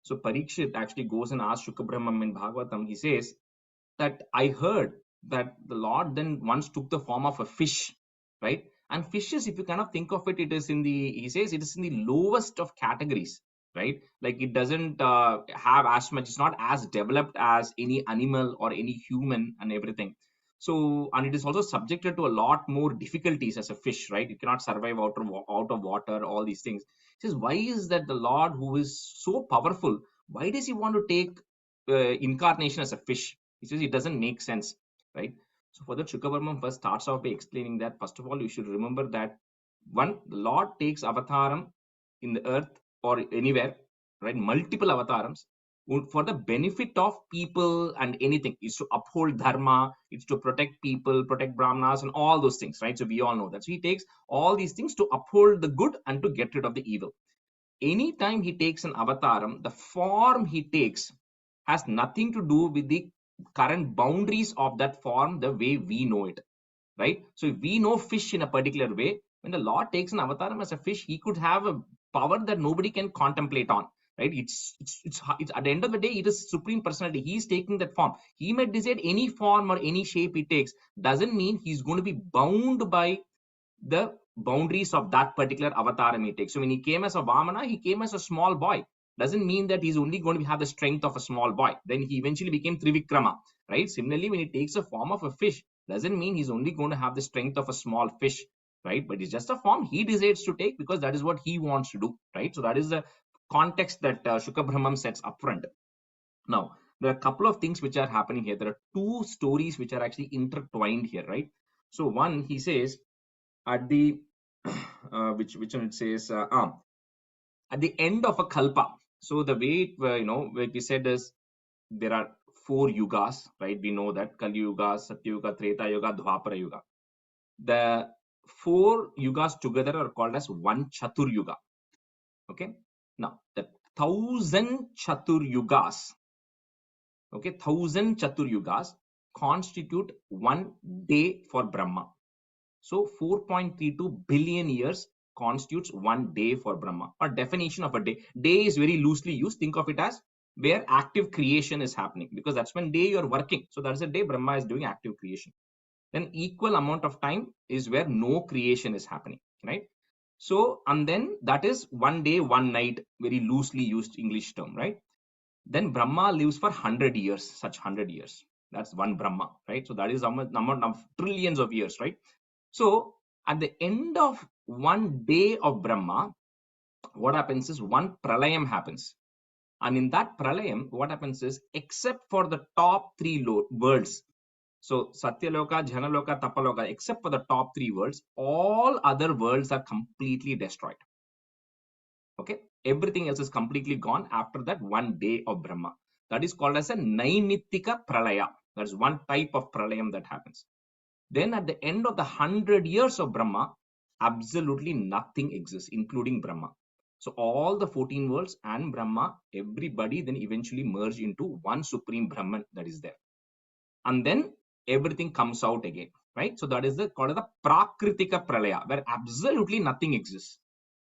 So Parikshit actually goes and asks Shukabrahmam in Bhagavatam. He says that I heard that the Lord then once took the form of a fish, right? And fishes, if you kind of think of it, it is in the, he says it is in the lowest of categories, right? Like it doesn't have as much, it's not as developed as any animal or any human and everything. So, and it is also subjected to a lot more difficulties as a fish, right? You cannot survive out of water, all these things. He says, why is that the Lord, who is so powerful, why does he want to take incarnation as a fish? He says it doesn't make sense, right? So for that, Shukavarma first starts off by explaining that, first of all, you should remember that one, the Lord takes avataram in the earth or anywhere, right? Multiple avatarams. for the benefit of people and anything. It's to uphold dharma, it's to protect people, protect brahmanas and all those things, right? So we all know that. So he takes all these things to uphold the good and to get rid of the evil. Anytime he takes an avataram, the form he takes has nothing to do with the current boundaries of that form the way we know it, right? So if we know fish in a particular way, when the Lord takes an avataram as a fish, he could have a power that nobody can contemplate on, right? It's at the end of the day, it is Supreme Personality. He is taking that form. He may decide any form or any shape he takes. Doesn't mean he's going to be bound by the boundaries of that particular avataram he takes. So when he came as a Vamana, he came as a small boy. Doesn't mean that he's only going to have the strength of a small boy. Then he eventually became Trivikrama, right? Similarly, when he takes a form of a fish, doesn't mean he's only going to have the strength of a small fish, right? But it's just a form he decides to take because that is what he wants to do, right? So that is the context that Shukha Brahmam sets upfront. Now, there are a couple of things which are happening here. There are two stories which are actually intertwined here, right? So one, he says, at the which one it says at the end of a kalpa. So the way what we said is there are 4 yugas, right? We know that Kali Yuga, Satya Yuga, Treta Yuga, Dwapara Yuga. The 4 yugas together are called as one Chatur Yuga. Okay, now the 1000 Chatur Yugas, okay, 1000 Chatur Yugas constitute one day for Brahma. So 4.32 billion years constitutes one day for Brahma. Or definition of a day. Day is very loosely used. Think of it as where active creation is happening, because that's when day you're working. So that's a day Brahma is doing active creation. Then equal amount of time is where no creation is happening, right? So, and then that is one day, one night, very loosely used English term, right? Then Brahma lives for 100 years, such 100 years. That's one Brahma, right? So that is a number of trillions of years, right? So at the end of one day of Brahma, what happens is one pralayam happens. And in that pralayam, what happens is, except for the top 3 worlds, so Satyaloka, Janaloka, Tapaloka, except for the top 3 worlds, all other worlds are completely destroyed. Okay, everything else is completely gone after that one day of Brahma. That is called as a Naimittika Pralaya. That's one type of pralayam that happens. Then at the end of the 100 years of Brahma, absolutely nothing exists, including Brahma. So all the 14 worlds and Brahma, everybody then eventually merge into one Supreme Brahman that is there. And then everything comes out again, right? So that is called the Prakritika Pralaya, where absolutely nothing exists.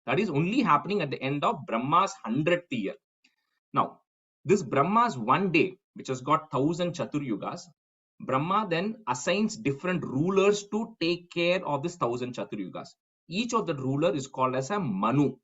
That is only happening at the end of Brahma's 100th year. Now, this Brahma's one day, which has got 1000 Chatur Yugas, Brahma then assigns different rulers to take care of this 1000 Chatur Yugas. Each of the ruler is called as a Manu.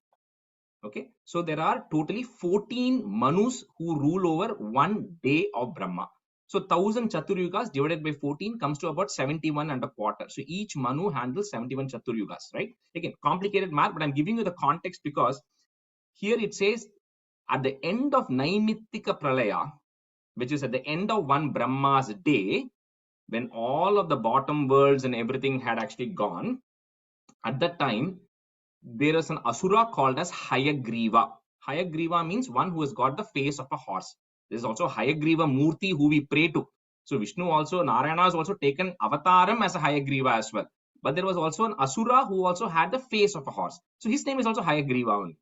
Okay, so there are totally 14 Manus who rule over one day of Brahma. So 1000 Chatur Yugas divided by 14 comes to about 71.25. So each Manu handles 71 Chatur Yugas, right? Again, complicated math, but I'm giving you the context because here it says at the end of Naimittika Pralaya, which is at the end of one Brahma's day, when all of the bottom worlds and everything had actually gone, at that time, there is an Asura called as Hayagriva. Hayagriva means one who has got the face of a horse. There is also Hayagriva Murti who we pray to. So Vishnu also, Narayana has also taken avataram as a Hayagriva as well. But there was also an Asura who also had the face of a horse. So his name is also Hayagriva only.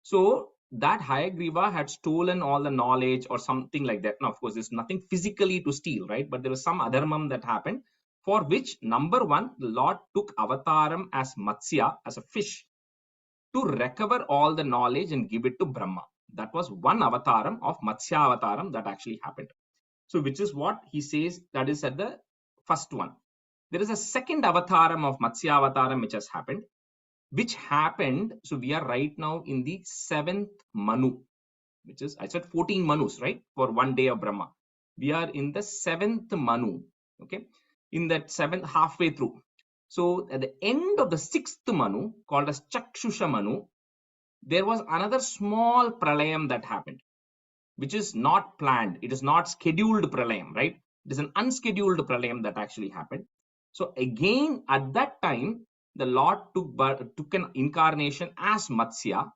So that Hayagriva had stolen all the knowledge or something like that. Now, of course, there's nothing physically to steal, right? But there was some adharmam that happened, for which, number one, the Lord took avataram as Matsya, as a fish, to recover all the knowledge and give it to Brahma. That was one avataram of Matsya avataram that actually happened. So, which is what he says, that is at the first one. There is a second avataram of Matsya avataram which has happened. Which happened, so we are right now in the 7th Manu, which is, I said 14 Manus, right, for one day of Brahma. We are in the 7th Manu, okay, in that 7th, halfway through. So at the end of the 6th Manu, called as Chakshusha Manu, there was another small pralayam that happened, which is not planned. It is not scheduled pralayam, right? It is an unscheduled pralayam that actually happened. So again, at that time, the Lord took an incarnation as Matsya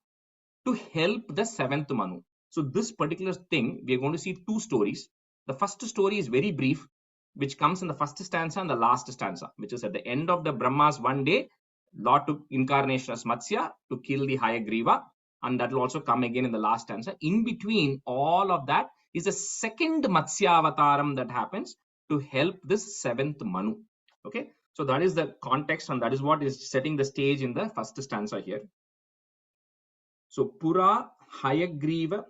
to help the 7th Manu. So this particular thing, we are going to see two stories. The first story is very brief, which comes in the first stanza and the last stanza, which is at the end of the Brahma's one day, Lord took incarnation as Matsya to kill the Hayagriva, and that will also come again in the last stanza. In between all of that is a second Matsya avataram that happens to help this seventh Manu. Okay, so that is the context, and that is what is setting the stage in the first stanza here. So Pura Hayagriva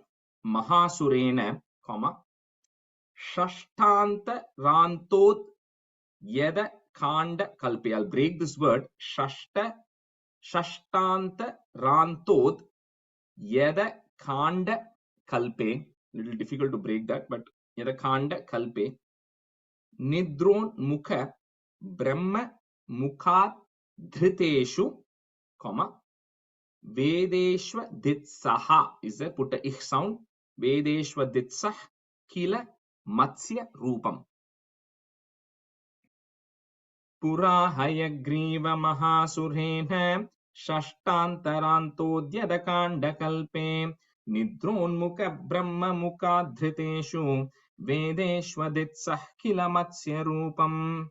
Mahasurena, Shashtanta Rantod Yeda Kanda Kalpe. I'll break this word. Shashtanta Rantod Yeda Kanda Kalpe. Little difficult to break that, but Yeda Kanda Kalpe. Nidron Mukha Brahma Mukha Dhriteshu, Vedeshwa Ditsaha is there, put a ich sound. Vedeshwa Ditsah Kila Matsya Rupam. Pura Hayagriva Mahasurena Shashtantarantodhyadakanda Kalpe Nidronmukha Brahma Mukha Dhriteshu Vedeshwa Ditsah Kila Matsya Rupam.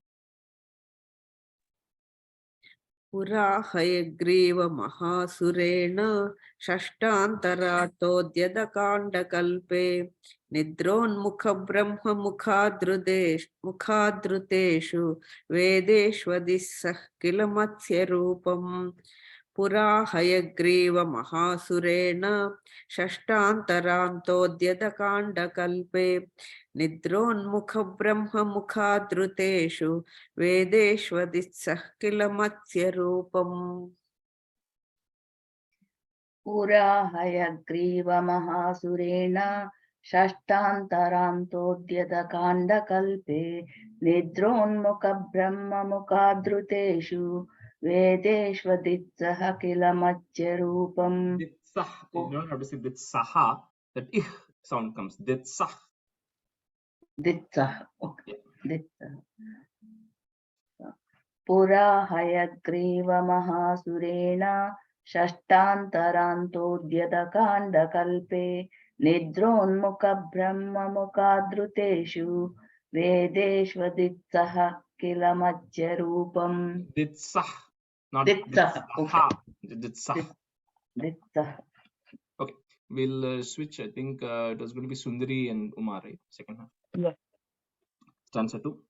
Pura Hayagriva Mahasurena Shashtantaratodhyadakanda Kalpe Nidronmukha Brahma Mukhadruteshu Vedeshvadissah Kilamatsya Rupam. Pura Hayagriva Mahasurena Shashtantarantodhyadakanda Kalpe Nidronmukha Brahma Mukhadruteshu Vedeshvadissah Kilamatsya Rupam. Pura Hayagriva Mahasurena Shashtantarantodhyadakanda Kalpe Nidronmukha Brahma Mukhadruteshu Vedeshvaditsah Kilamatsya Rupam. Ditsah, you don't have to say Ditsaha, that ich sound comes. Ditsah. Ditsah, okay. Ditsah. Pura Hayagriva Mahasurena Shashtantarantodhyadakanda Kalpe Nidronmukha Brahma Mukhadruteshu Vedeshvaditsah Kilamatsya Rupam. Ditsah, not Ditsah, okay. Ditsah. Ditsah. Okay, we'll switch. I think it was going to be Sundari and Umar, right? Second half. Yes. Stanza 2.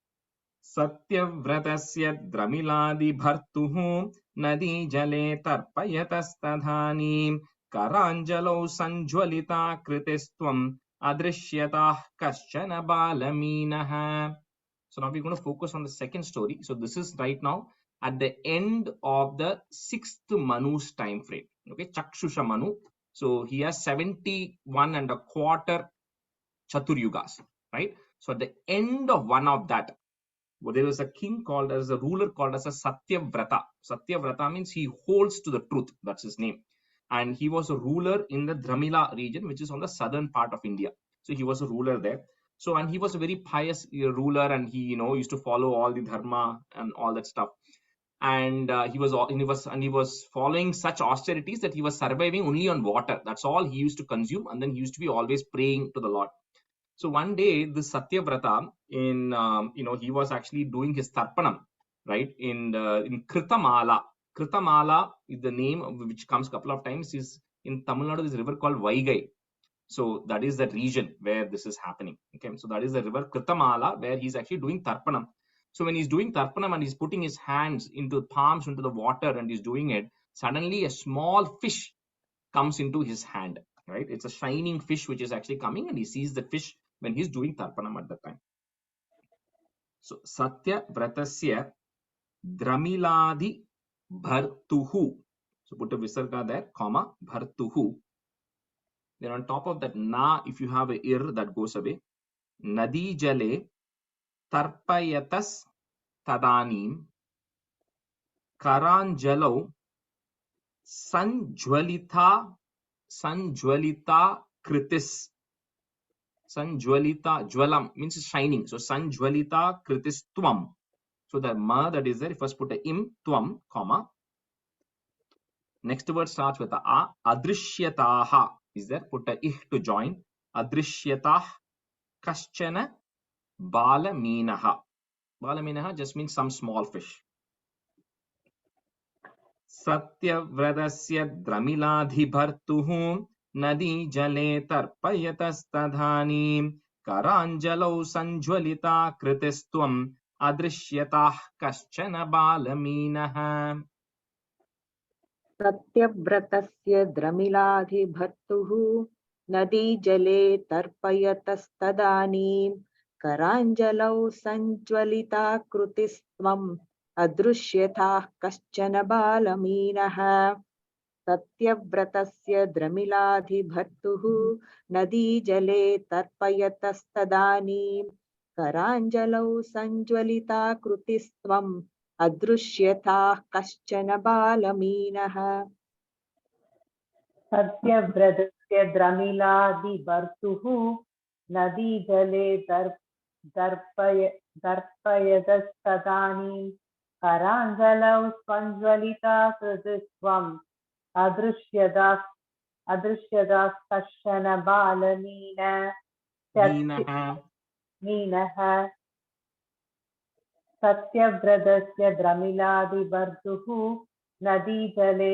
Satyavratasya dramiladi bhartuhu nadi jale tarpayatastadhanim karanjalo sanjwalita kritistvam adrishyatah kaschana balaminaha. So now we're going to focus on the second story. So this is right now at the end of the 6th Manu's time frame. Okay, Chakshusha Manu. So he has 71 and a quarter Chaturyugas, right? So at the end of one of that, there was a king called as a ruler called as a Satyavrata. Satyavrata means he holds to the truth. That's his name. And he was a ruler in the Dramila region, which is on the southern part of India. So he was a ruler there. So, and he was a very pious ruler, and he, used to follow all the dharma and all that stuff. And he was following such austerities that he was surviving only on water. That's all he used to consume, and then he used to be always praying to the Lord. So one day, this Satyavrata, he was actually doing his tarpanam, right, in Kritamala. Kritamala is the name which comes a couple of times. Is in Tamil Nadu, this river called Vaigai. So that is the region where this is happening. Okay, so that is the river Kritamala where he's actually doing tarpanam. So when he's doing tarpanam and he's putting his hands into palms into the water and he's doing it, suddenly a small fish comes into his hand. Right, it's a shining fish which is actually coming, and he sees the fish when he's doing tarpanam at that time. So Satya Vratasya Dramiladi Bhartuhu. So put a visarga there, comma, Bhartuhu. Then on top of that na, if you have a ir, that goes away. Nadi jale tarpayatas tadanim karanjalo sanjwalita kritis. Sanjwalita, jwalam means shining. So sanjwalita kritis tvam. So the ma that is there, first put a im, tvam, comma. Next word starts with a a. Adrishyataha is there, put a ih to join. Adrishyatah kaschana balaminaha. Balaminaha just means some small fish. Satyavradasya dramiladhibhartuhu nadi jale tarpayatastadhanim karanjalau sanjwalita kritistvam adrishyatah kaschana balaminaha. सत्यव्रतस्य द्रमिलाधिभर्तुः नदीजले तर्पयतस्तदानीं कराञ्जलौ सञ्ज्वलिताकृतिस्त्वम् अदृश्यथाः कश्चन बालमीनः सत्यव्रतस्य द्रमिलाधिभर्तुः नदीजले तर्पयतस्तदानीं कराञ्जलौ सञ्ज्वलिताकृतिस्त्वम् अदृश्यथाः कश्चन बालमीनः सत्यव्रतस्य द्रमिलादिभर्तुः नदीजले दर्पयतस्तदानीं कराञ्जलौ सञ्ज्वलिताकृतिस्त्वम् अदृश्यदाः कश्चन बालमीनः सत्यव्रतस्य द्रमिलादिभर्तुः नदीजले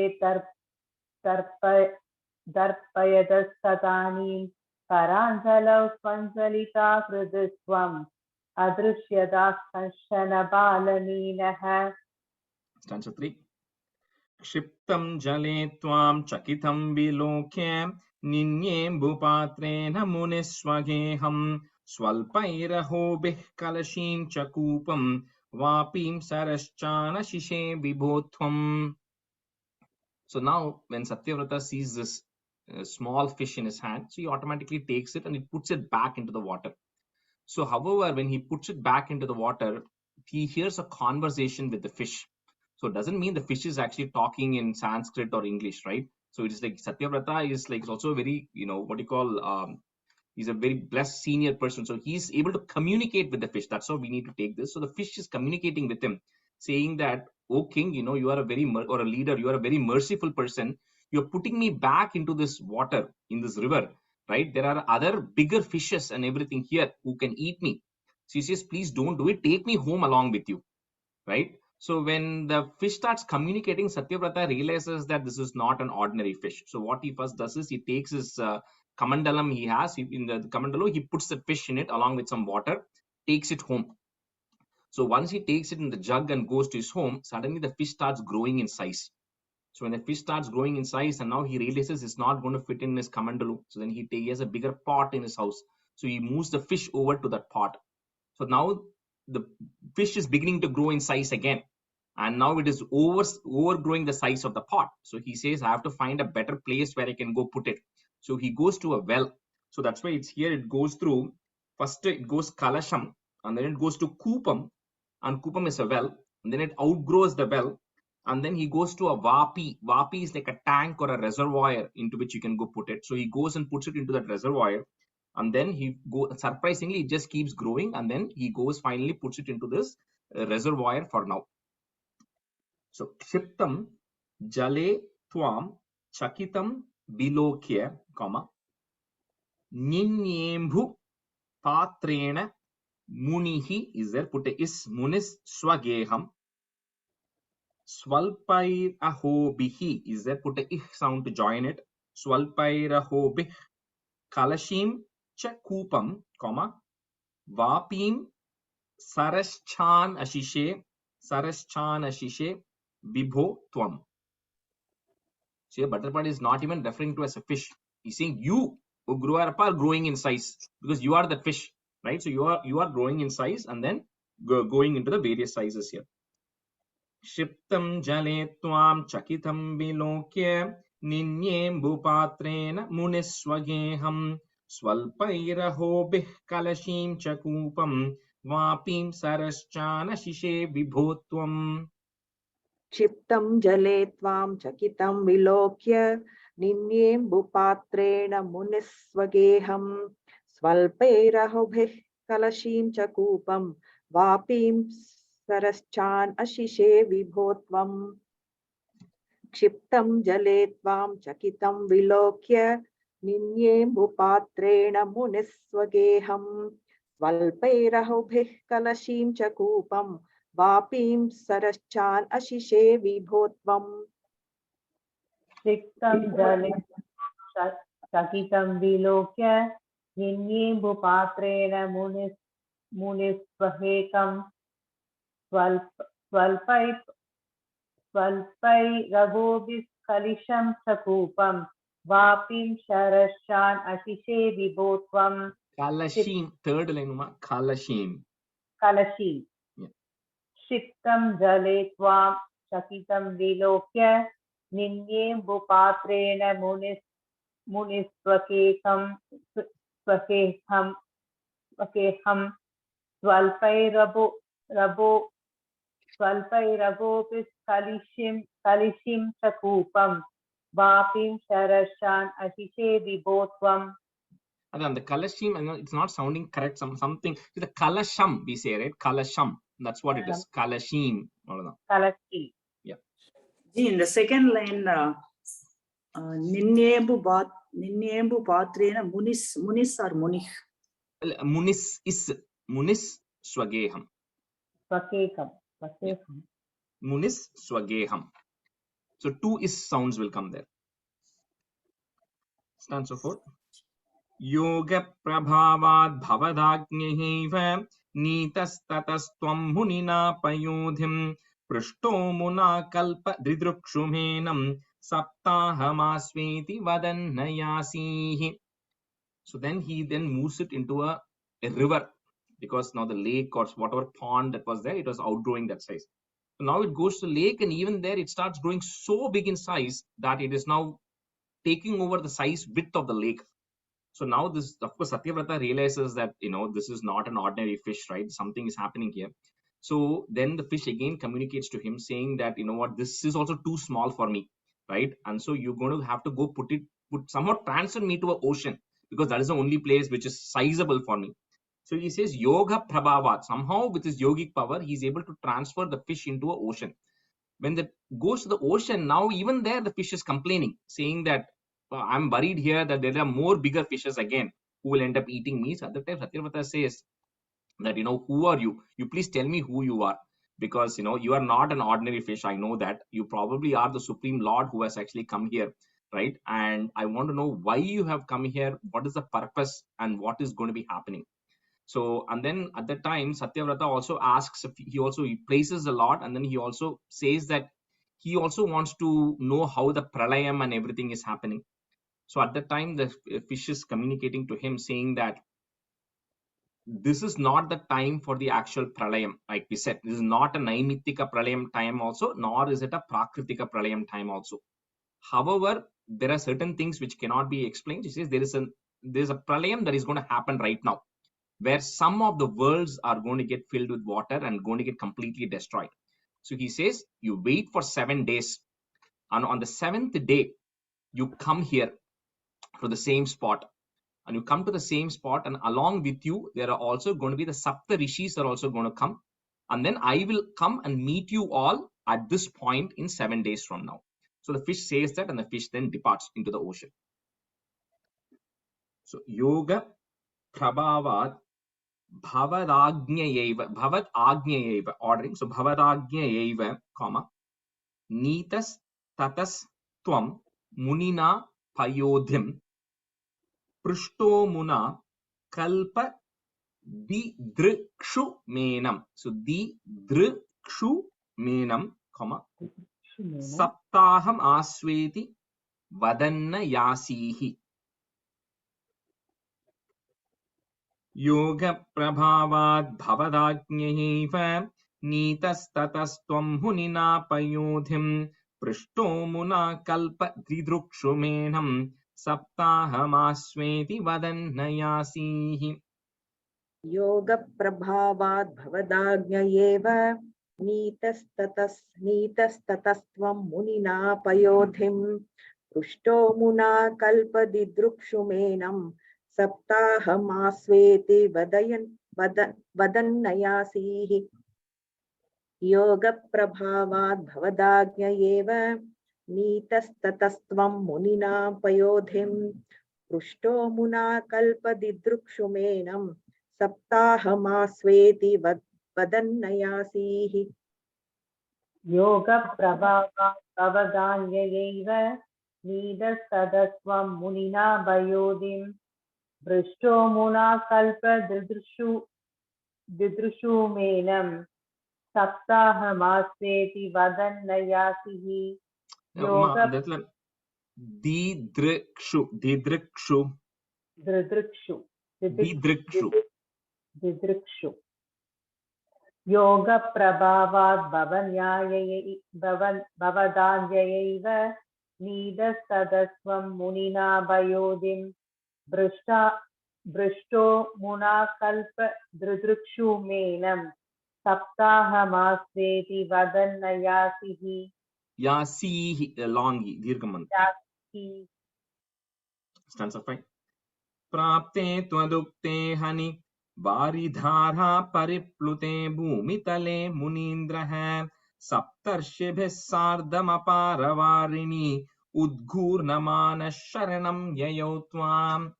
दर्पयतस्तदानीं कराञ्जलौ सञ्ज्वलिताकृतिस्त्वम् अदृश्यदाः कश्चन बालमीनः. Stanza 3. Kshiptam jale tvam chakitam vilokya ninyembupatreణ munisvageham swalpairahobih kalashim chakupam vapim saraschana shishe vibhotvam. So now when Satyavrata sees this small fish in his hand, so he automatically takes it and he puts it back into the water. So however, when he puts it back into the water, he hears a conversation with the fish. So it doesn't mean the fish is actually talking in Sanskrit or English, right? So it is like Satyavrata is like also a very, what you call, he's a very blessed senior person. So he's able to communicate with the fish. That's how we need to take this. So the fish is communicating with him, saying that, "Oh king, you are a very, or a leader, you are a very merciful person. You're putting me back into this water, in this river, right? There are other bigger fishes and everything here who can eat me." So he says, "Please don't do it. Take me home along with you," right? So when the fish starts communicating, Satyavrata realizes that this is not an ordinary fish. So what he first does is he takes his kamandalam he has. In the kamandalu, he puts the fish in it along with some water, takes it home. So once he takes it in the jug and goes to his home, suddenly the fish starts growing in size. So when the fish starts growing in size and now he realizes it's not going to fit in his kamandalu, so then he has a bigger pot in his house. So he moves the fish over to that pot. So now the fish is beginning to grow in size again. And now it is overgrowing the size of the pot. So he says, I have to find a better place where I can go put it. So he goes to a well. So that's why it's here. It goes through, first it goes Kalasham, and then it goes to Kupam, and Kupam is a well, and then it outgrows the well, and then he goes to a Vapi. Vapi is like a tank or a reservoir into which you can go put it. So he goes and puts it into that reservoir, and then surprisingly, it just keeps growing, and then he goes finally puts it into this reservoir for now. So Kshiptam jale tvam chakitam vilokya, ninyembhu patrena munihi is there, put a is munis swageham, swalpairahobihi is there, put a ih sound to join it, swalpairahobih kalashim cha kupam, vapim saraschan ashishe vibho tvam. So here Butterpad is not even referring to as a fish. He's saying you, Ugruarapa, are growing in size because you are the fish, right? So you are growing in size and then going into the various sizes here. Shiptam jale tvam chakitam vilokya ninyembu patrena munisvageham swalpairahobih kalashim chakupam vapim saraschana shishe vibhotvam. क्षिप्तं जले त्वां चकितं विलोक्य निन्येम्बुपात्रेण मुनिस्वगेहं स्वल्पैरहोभिः कलशीं च कूपं वापीं सरश्चान् अशिषे विभो त्वम् क्षिप्तं जले त्वां चकितं विलोक्य निन्येम्बुपात्रेण मुनिस्वगेहं स्वल्पैरहुभिः कलशीं च कूपं वापीं सरश्चान् अशिषे विभोत्वम् सिक्तं जले चकितं विलोक्य निन्येम्बुपात्रेण मुनिस्वहेकं स्वल्पैरघोभिस्कलिशं च कूपं वापीं शरश्चान् अशिषे विभोत्वम् Kalashim, third line, Kalashim. कलशी सिक्तं जले त्वां चकितं विलोक्य निन्येम्बुपात्रेण मुनिस्वकेहं स्वल्पैरघोभिस्कलिशीं च कूपं वापीं शरश्चान् अशिषे विभोत्वम्. And the Kalashim, it's not sounding correct. Something with a Kalasham, we say, right? Kalasham. That's what it is. Kalashim. Kalashi. Yeah. In the second line, Ninyembu Patrena Munis or Munich? Munis is Munis Swageham. Swakekam. Munis Swageham. So two is sounds will come there. Stanza 4. Yoga prabhavad bhavadagnyahiva nitastatastvam munina payodhim prishto muna kalpa dridrukshumenam saptahamasveti vadannayasihi. So then he moves it into a river, because now the lake or whatever pond that was there, it was outgrowing that size. So now it goes to the lake, and even there it starts growing so big in size that it is now taking over the size width of the lake. So now this, of course, Satyavrata realizes that, this is not an ordinary fish, right? Something is happening here. So then the fish again communicates to him saying that, this is also too small for me, right? And so you're going to have to go somehow transfer me to an ocean, because that is the only place which is sizable for me. So he says, Yoga Prabhavat, somehow with his yogic power, he's able to transfer the fish into an ocean. When that goes to the ocean, now even there the fish is complaining, saying that, I'm worried here that there are more bigger fishes again who will end up eating me. So at the time, Satyavrata says that, who are you? You please tell me who you are, because, you are not an ordinary fish. I know that. You probably are the Supreme Lord who has actually come here, right? And I want to know why you have come here, what is the purpose, and what is going to be happening. So, and then at that time, Satyavrata also asks, he praises a lot, and then he also says that he also wants to know how the pralayam and everything is happening. So at that time, the fish is communicating to him, saying that this is not the time for the actual pralayam. Like we said, this is not a naimittika pralayam time also, nor is it a prakritika pralayam time also. However, there are certain things which cannot be explained. He says there is a pralayam that is going to happen right now, where some of the worlds are going to get filled with water and going to get completely destroyed. So he says, you wait for 7 days, and on the 7th day, you come here to the same spot, and you come to the same spot, and along with you, there are also going to be the Sapta Rishis are also going to come, and then I will come and meet you all at this point in 7 days from now. So the fish says that, and the fish then departs into the ocean. So Yoga Prabhavat Bhavad Agnayeva, ordering. So Bhavad Agnayeva, comma, Nitas Tatas Tvam Munina Payodhim Prishto Muna Kalpa Didrikshu Menam. So Didrikshu Menam, comma, Saptaham Asveti Vadanna Yasihi. Yoga Prabhavat Bhavadagnyahiva Nitastatastvam Hunina Payodhim Prishto Muna Kalpa Didrukshumenam Saptahamasveti Vadannayasihi. Yoga Prabhavat Bhavadagnayeva Nitastatastvam Munina Payodhim Prushto Muna Kalpa Didrukshumenam Saptahamasveti Vadannayasihi. Yoga Prabhavat Bhavadagnayeva Nitastatastvam Munina Payodhim पृष्टो मुना कल्पदिदृक्षुमेनं सप्ताहमास्वेति वदन्नयासीः योगप्रभावावगान्ययैव नीदस्तदस्त्वं मुनिना भयोदिं भृष्टो मुना दिदृशुमेनं सप्ताहमास्वेति वदन्नयासिः योग दिदृक्षु दिदृक्षु योगप्रभावात् भवदान्ययैव नीदस्तदस्त्वं मुनिना भयोदिं भृष्टो मुना कल्पदृदृक्षुमेनं सप्ताहमास्वेति वदन्नयासिः यासीः long दीर्घमन्त stanza 5 प्राप्ते त्वदुक्ते हनि वारिधारा परिप्लुते भूमितले मुनीन्द्रः सप्तर्षिभिः सार्धमपारवारिणि उद्घूर्णमानः शरणं ययौ त्वाम्.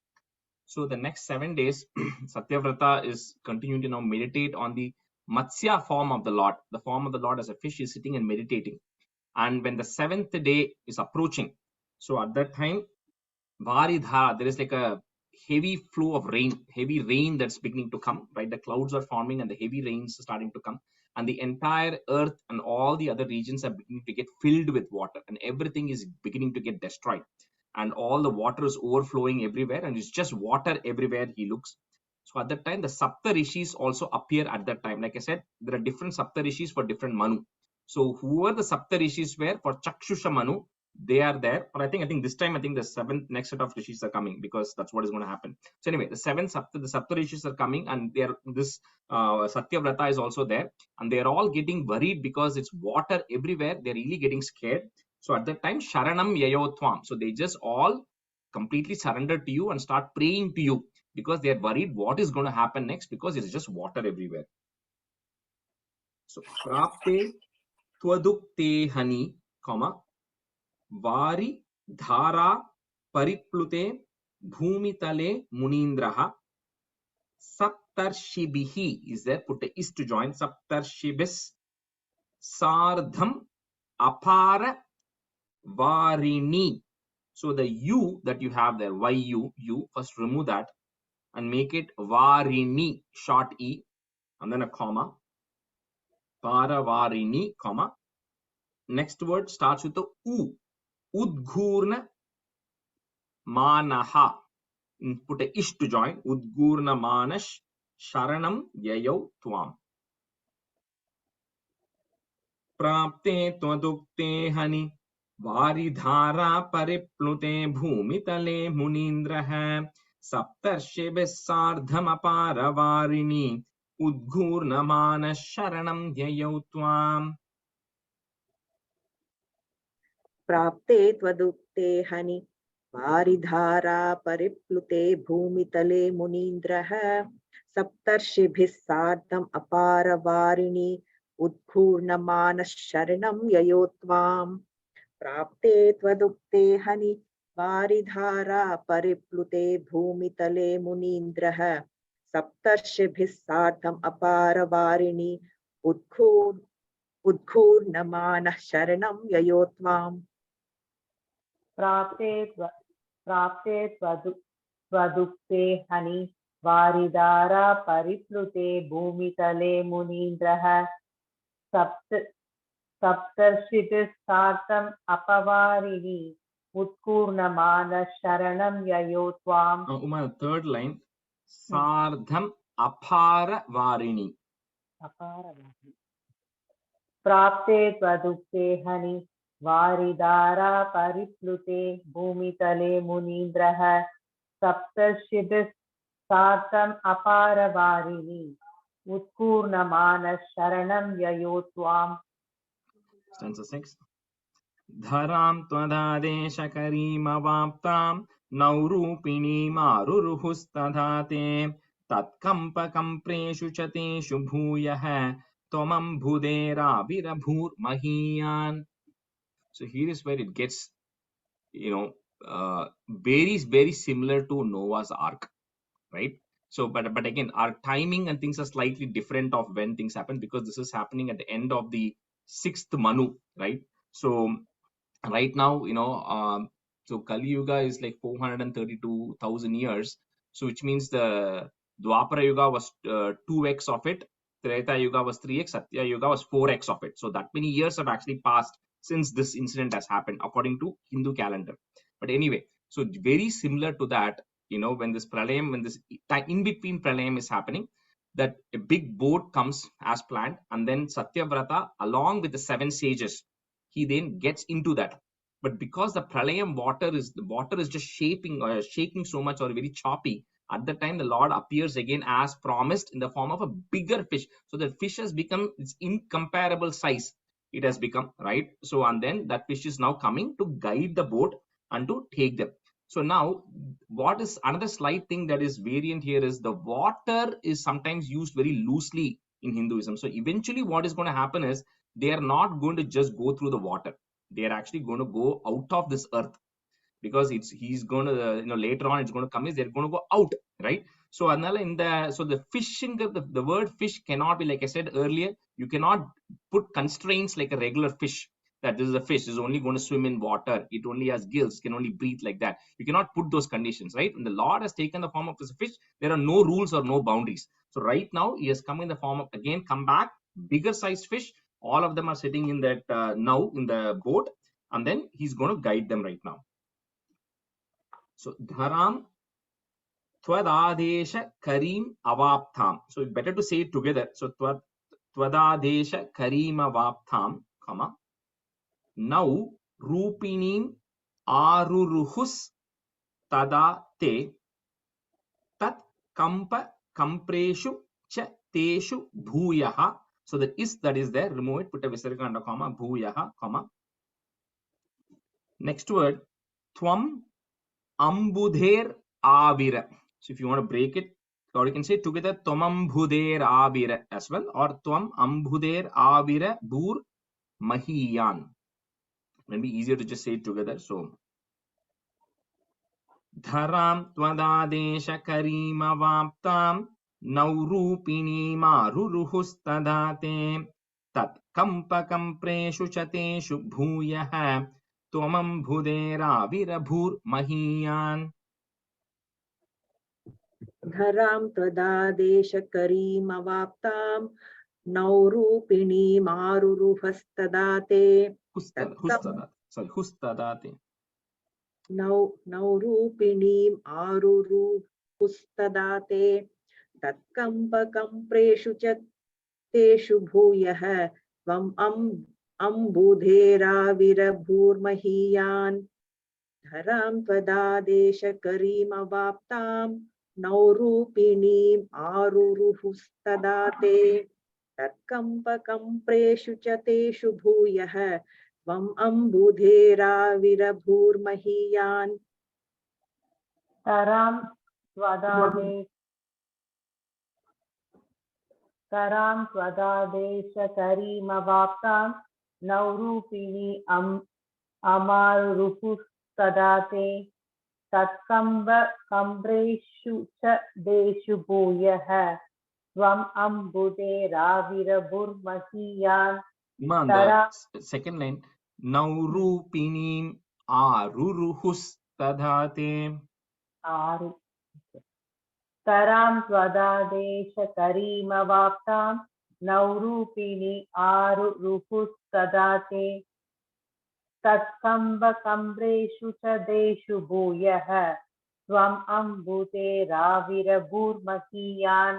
So the next 7 days, Satyavrata is continuing to now meditate on the Matsya form of the Lord. The form of the Lord as a fish is sitting and meditating. And when the 7th day is approaching, so at that time, Varidhara, there is like a heavy flow of rain, heavy rain that's beginning to come, right? The clouds are forming and the heavy rains are starting to come. And the entire earth and all the other regions are beginning to get filled with water, and everything is beginning to get destroyed. And all the water is overflowing everywhere, and it's just water everywhere he looks. So at that time, the Sapta Rishis also appear at that time. Like I said, there are different Sapta Rishis for different Manu. So whoever the Sapta Rishis were for Chakshusha Manu, they are there. But I think this time, I think the 7th next set of Rishis are coming, because that's what is going to happen. So anyway, the Sapta Rishis are coming, and this Satyavrata is also there, and they are all getting worried because it's water everywhere. They're really getting scared. So at that time, Sharanam Yayotvam. So they just all completely surrender to you and start praying to you, because they are worried what is going to happen next, because it's just water everywhere. So Prapte Twadukte Hani, Vari Dhara Pariplute Bhumitale Munindraha Saptarshibihi is there, put a is to join, Saptarshibis Sardham Apara Varini. So the U that you have there, YU, first remove that and make it Varini, short E, and then a comma, Paravarini, comma. Next word starts with the U, Udghurna Manaha. Put a ish to join, Udghurna Manash Sharanam Yayau Tvam. Prapte Twadukte Hani Varidhara Pariplute Bhumitale Munindraha Saptarshibis Sardham Aparavarini Udghurnamana Sharanam Yayau Tvam. प्राप्ते त्वदुक्ते हनि वारिधारा परिप्लुते भूमितले मुनीन्द्रः सप्तर्षिभिः सार्धम् अपारवारिणि उद्घूर्णमानः शरणं ययो त्वाम् प्राप्ते त्वदुक्ते हनि वारिधारा परिप्लुते भूमितले मुनीन्द्रः सप्तर्षिभिः सार्धम् अपारवारिणि उद्घूर्णमानः शरणं ययो त्वाम् प्राप्ते त्वदुक्ते हनि वारिधारा परिप्लुते भूमितले मुनीन्द्रः सप्तर्षिभिः सार्धम् अपवारिणि उत्कूर्णमानः शरणं ययो त्वाम्. Uma, third line, Sardham Aparavarini. प्राप्ते त्वदुक्ते हनि वारिधारा परिप्लुते भूमितले मुनीन्द्रः सप्तर्षिभिः सार्धम् अपारवारिणि उत्कूर्णमानः शरणं ययो त्वाम्. Stanza 6. Dharam Twadadeshakarimavaptam Naurupinimaruruhustadhate Tatkampakampreshu Chateshu Bhuyah Tomam Bhudera Virabhur Mahiyan. So here is where it gets, very similar to Noah's Ark, right? So, but again, our timing and things are slightly different of when things happen, because this is happening at the end of the 6th Manu, right? So right now, so Kali Yuga is like 432,000 years. So which means the Dwapara Yuga was 2x of it, Treta Yuga was 3x, Satya Yuga was 4x of it. So that many years have actually passed since this incident has happened, according to Hindu calendar. But anyway, so very similar to that, when this pralayam, when this in between pralayam is happening, that a big boat comes as planned, and then Satyavrata, along with the 7 sages, he then gets into that. But because the pralayam water is just shaking so much, or very choppy, at the time the Lord appears again as promised in the form of a bigger fish. So the fish has become its incomparable size. It has become, right? So, and then that fish is now coming to guide the boat and to take them. So now, what is another slight thing that is variant here is the water is sometimes used very loosely in Hinduism. So eventually what is going to happen is they are not going to just go through the water. They are actually going to go out of this earth, because he's going to, later on it's going to come is they're going to go out, right? So the fishing, the word fish cannot be, like I said earlier, you cannot put constraints like a regular fish, that this is a fish, is only going to swim in water, it only has gills, can only breathe like that. You cannot put those conditions, right? When the Lord has taken the form of this fish, there are no rules or no boundaries. So right now he has come in the form of, again, come back, bigger sized fish. All of them are sitting in that now in the boat, and then he's going to guide them right now. So dharam twadadesha karim avaptham. So better to say it together. So twadadesha karim avaptham, comma, now rupinim aruruhus tada te tat kampa kampreshu cha teshu bhuyaha. So the is that is there, remove it, put a visarga under comma, bhuyaha, comma. Next word, tvam ambudher avira. So if you want to break it, or you can say together, tvam ambudher avira as well, or tvam ambudher avira bhur mahiyan. Maybe easier to just say it together. So dharam twadadesha karima vaptam naurupini maruruhustadate tat kampa kampreshu chateshu bhuyah tvam ambudher avira bhur mahiyan. धरां त्वदादेशकरीमवाप्तां नौरूपिणीमारुरुहस्तदाते Hustadate. नौरूपिणीम् आरुरुहुस्तदाते तत्कम्पकम्प्रेषु च तेषु भूयः त्वम् अम्बुधेराविरभूर्महीयान् धरां त्वदादेशकरीमवाप्तां नौरूपिणीम् आरुरुहुस्तदाते तत्कम्पकम्प्रेषु च तेषु भूयः त्वम् अम्बुधेराविरभूर्महीयान् तरां त्वदादेशकरीमवाप्तां नौरूपिणी अमारुरुहुस्तदाते तत्कम्प्रेषु च देषु भूयः त्वम् अम्बुधेराविरभूर्महीयान्. Second line, naurupinim aruruhustadate. तरां त्वदादेशकरीमवाप्तां नौरूपिणी आरुरुहुस्तदाते तत्कम्प्रेषु च देषु भूयः त्वम् अम्बुधेराविरभूर्महीयान्.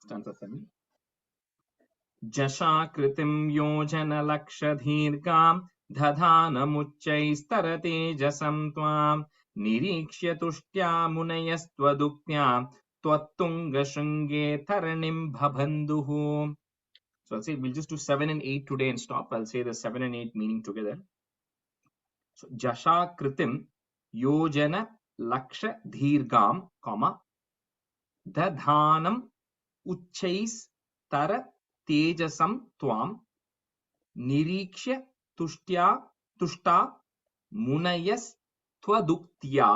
Stanza 7. Jashaकृतिं योजनलक्षदीर्घां दधानमुच्चैस्तरतेजसं त्वां निरीक्ष्य तुष्ट्या मुनयस्त्वदुक्त्या त्वत्तुङ्गशृङ्गे तरणिं भबन्धुः. So I'll say we'll just do 7 and 8 today and stop. I'll say the 7 and 8 meaning together. So Jashaकृतिं yojana laksha dheergam, comma, dadhanam uchchais tara tejasam tvam nirikshya tushta munayas tvaduktya,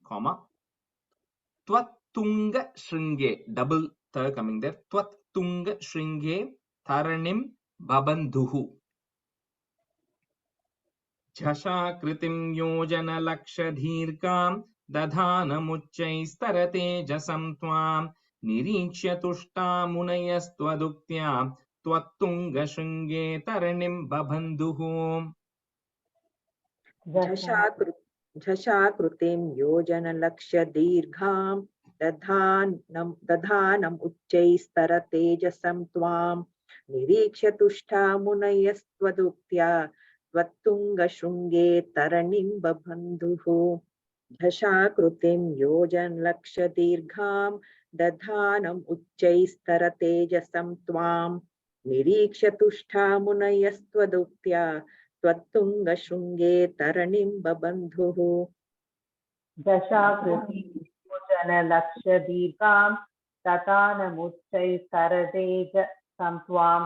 comma, tvattunga shringe, double th coming there, tvattunga shringe taranim babandhuhu. Jhashakritim yojana lakshadhirkam dadhanamuchaistaratejasam tvam nirikshya tushta munayastvaduktya tvattunga shringe taranim babandhuhu. झषाकृतिं योजनलक्ष्यदीर्घां दधानम् उच्चैस्तरतेजसं त्वां निरीक्ष्य तुष्टा मुनयस्त्वदुक्त्या त्वत्तुङ्गशृङ्गे तरणिं बबन्धुः झषाकृतिं योजनलक्ष्यदीर्घां दधानम् उच्चैस्तरतेजसं त्वां निरीक्ष्य तुष्टा मुनयस्त्वदुक्त्या त्वत्तुङ्गशृङ्गे तरणिं बबन्धुः दशाकृतिं योजनलक्षदीर्घां तथानमुच्चैस्तरतेजसं त्वां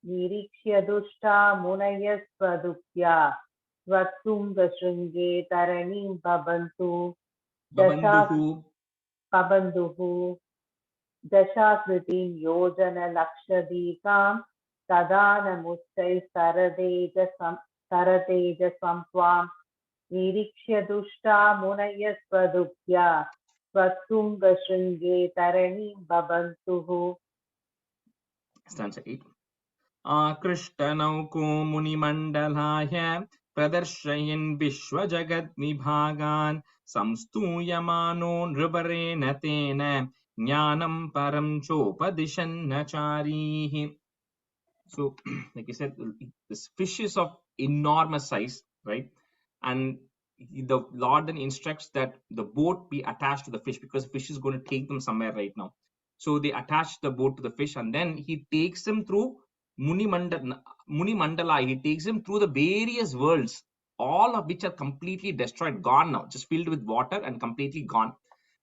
निरीक्ष्य दुष्टा मुनयस्त्वदुक्त्या त्वत्तुङ्गशृङ्गे तरणिं बबन्धुः दशाकृतिं योजनलक्षदीर्घां तदानमुच्चैस्तरतेजसं त्वां निरीक्ष्य दुष्टा मुनयस्त्वदुक्त्या त्वत्तुङ्गशृङ्गे तरणिं बबन्धुः. Stanza 8. Akrishtanauko munimandalaya pradarshayन् vishwajagadvibhagan samstuyamano nrivarena tena jnanam param chopadishannachaarihi. So, like I said, this fish is of enormous size, right? And the Lord then instructs that the boat be attached to the fish because the fish is going to take them somewhere right now. So they attach the boat to the fish, and then he takes them through Muni Mandala. He takes them through the various worlds, all of which are completely destroyed, gone now, just filled with water and completely gone.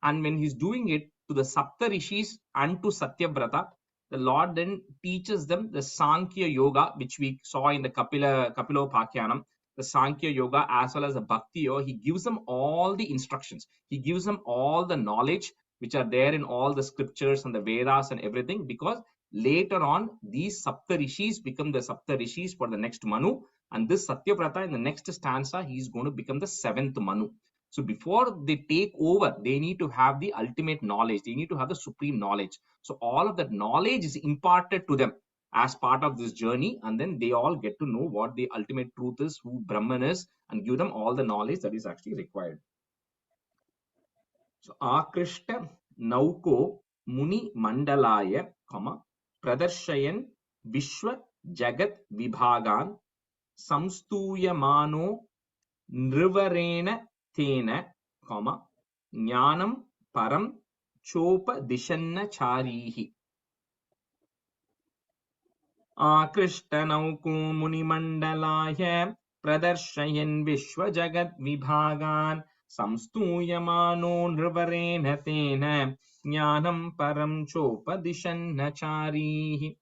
And when he's doing it to the Sapta Rishis and to Satyavrata, the Lord then teaches them the Sankhya Yoga, which we saw in the Kapilopakyanam, the Sankhya Yoga as well as the Bhakti Yoga. He gives them all the instructions. He gives them all the knowledge which are there in all the scriptures and the Vedas and everything, because later on these Sapta Rishis become the Sapta Rishis for the next Manu, and this Satyavrata in the next stanza he is going to become the 7th Manu. So before they take over, they need to have the ultimate knowledge. They need to have the supreme knowledge. So all of that knowledge is imparted to them as part of this journey, and then they all get to know what the ultimate truth is, who Brahman is, and give them all the knowledge that is actually required. So Akrishta Nauko Muni Mandalaya, Pradarshayan Vishwa Jagat Vibhagan Samstuyamano Nrivarena Tena, Jnanam Param Chopa Dishanna Charihi. Akrishtanauko Munimandalaya Pradarshayन् Vishwajagat Vibhagan Samstuyamano Nrivarena Tena Jnanam Param Chopa Dishanna Charihi.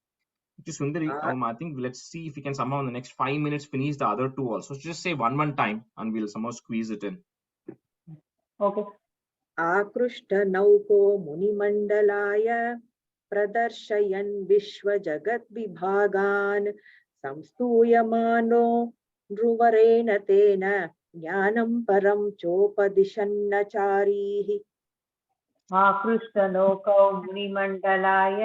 Sundari, I think let's see if we can somehow in the next 5 minutes finish the other two also. So just say one time and we'll somehow squeeze it in. Okay. आकृष्टनौको मुनिमण्डलाय प्रदर्शयन् विश्वजगद्विभागान् संस्तूयमानो नृवरेण तेन ज्ञानं परं चोपदिशन्नचारीः आकृष्टनौको मुनिमण्डलाय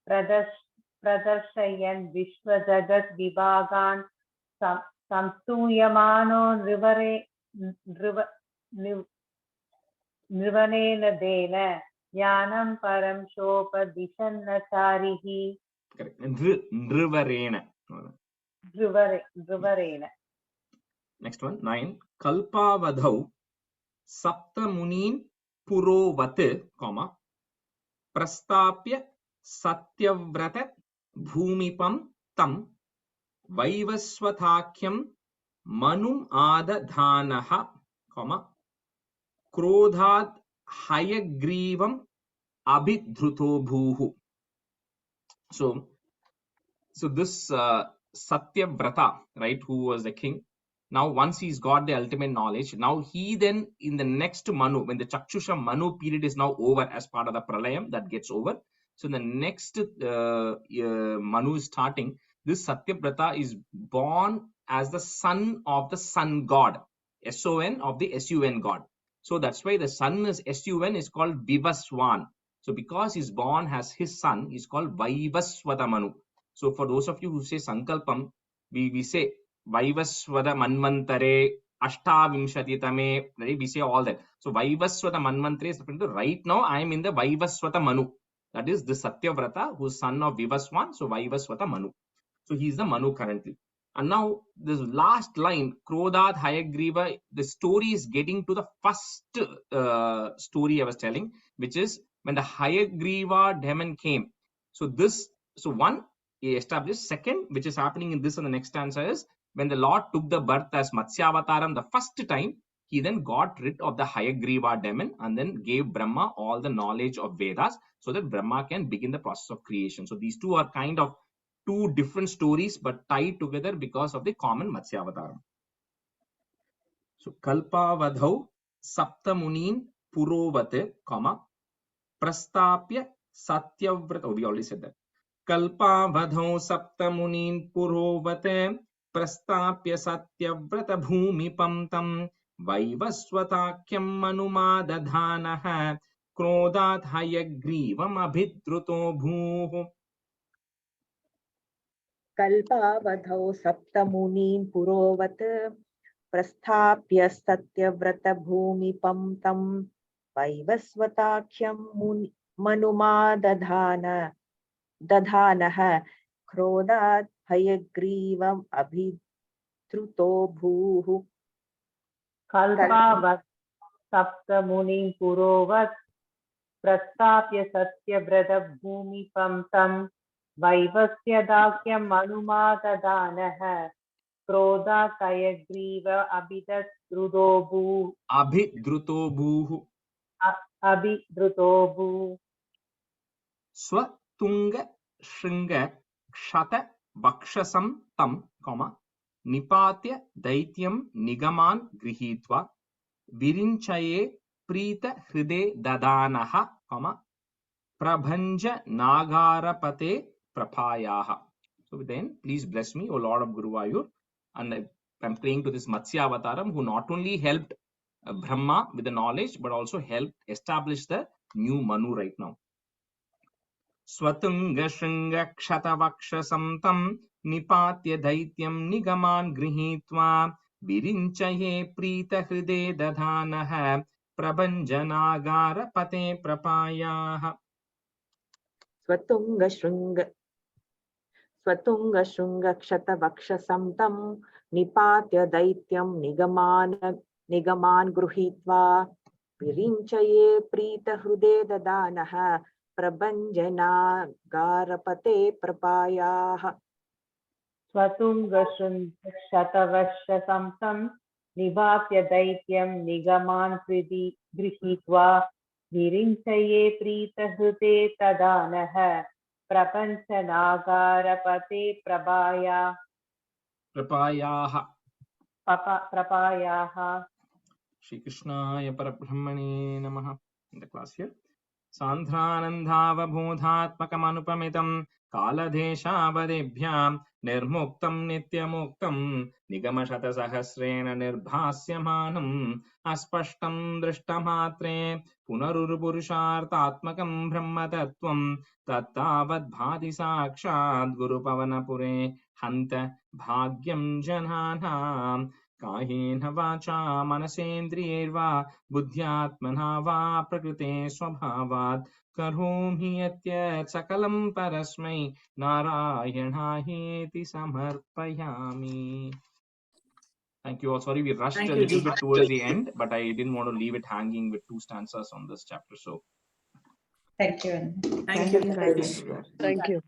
प्रदर्शयन् विश्वजगद्विभागान् संस्तूयमानो नृवरेण तेन ज्ञानं परं चोपदिशन्नचारिः. Nrivarena. Next one, 9. Kalpavadhau Saptamunin Purovat, Prastapya Satyavrata Bhumipam Tam Vaivaswathakyam Manum Adadhanaha, Krodhat Hayagrivam Abhidhruto Bhuhu. So this Satyavrata, right, who was the king, Now, once he's got the ultimate knowledge, now he then in the next Manu, when the Chakshusha Manu period is now over as part of the Pralayam, that gets over. So the next Manu is starting. This Satyavrata is born as the son of the sun god, S-O-N of the S-U-N god. So that's why the son is S-U-N is called Vivaswan. So because he's born as his son, he's called Vaivaswata Manu. So for those of you who say Sankalpam, we say Vaivaswata Manvantare Ashtavimshatitame, right? We say all that. So Vaivaswata Manvantare is right now I am in the Vaivaswata Manu. That is the Satyavrata, who is son of Vivaswan. So Vaivaswata Manu. So he is the Manu currently. And now this last line, Krodhat Hayagriva, the story is getting to the first story I was telling, which is when the Hayagriva demon came. So one, he established. Second, which is happening in this and the next stanza, is when the Lord took the birth as Matsyavataram the first time, he then got rid of the Hayagriva demon and then gave Brahma all the knowledge of Vedas so that Brahma can begin the process of creation. So these two are kind of two different stories but tied together because of the common Matsyavataram. So Kalpavadhau Saptamunin Purovat, Prastapya Satyavrata. Oh, we already said that. Kalpavadhau Saptamunin Purovat, Prastapya Satyavrata Bhumipam tam Vaivaswatakyam Manumadadhanah Krodhat Hayagrivam Abhidruto Bhuh. Kalpavadhau saptamunin purovat prasthapya satyavrata bhumipam tam vaivasvatakhyam manumadadhanah krodhat hayagrivam abhidruto bhuh. Kalpavat sapta munin purovat prastapya satyavrata bhumipam tam vaivasya dakyam manumadadhanah krodhat hayagriva abhidruto bhuh. Swatunga Shringa Kshata Vakshasam tam, Nipatya Daityam Nigaman Grihitva Virinchaye Prita Hride Dadanaha, Prabhanja Nagarapate Prapayaha. So then, please bless me, O Lord of Guruvayur. And I'm praying to this Matsyavataram, who not only helped Brahma with the knowledge, but also helped establish the new Manu right now. Swatunga Shringa Kshatavakshasam tam Nipatya Daityam Nigaman Grihitva Virinchaye Prita Hride Dadhanah Prabhanjanagara Pate Prapayaha. Swatunga Shringa Kshatavakshasam tam Nipatya Daityam Nigaman Gruhitva Virinchaye Prita Hrude Dadanaha Prabhanjana Garapate Prapayaha. Swatunga Shatavasha Samtam Nivapya Daityam Nigaman Grihitva Virinchaye Prita Hrute Tadanaha Prapanchanagarapate Prapayaha. Shri Krishnaya Parabrahmane Namaha. In the class here. Sandhranandhavabodhatmakamanupamitam Kaladeshavadebhyam Nirmuktam Nityamuktam Nigamashatasahasrena Nirbhasyamanam Aspashtam Drishtamatre Punarurupurushartatmakam Brahmatattvam Tattavad Bhati Sakshad Guru Pavanapure Hanta Bhagyam Jananam Kahena vacha manasendriyerva buddhyatmana va prakrite swabhavat karhomi yatyat sakalam parasmai narayanaayeti samarpayami. Thank you all. Sorry, we rushed a little bit towards the end, but I didn't want to leave it hanging with two stanzas on this chapter. So, Thank you. Thank you. Thank you.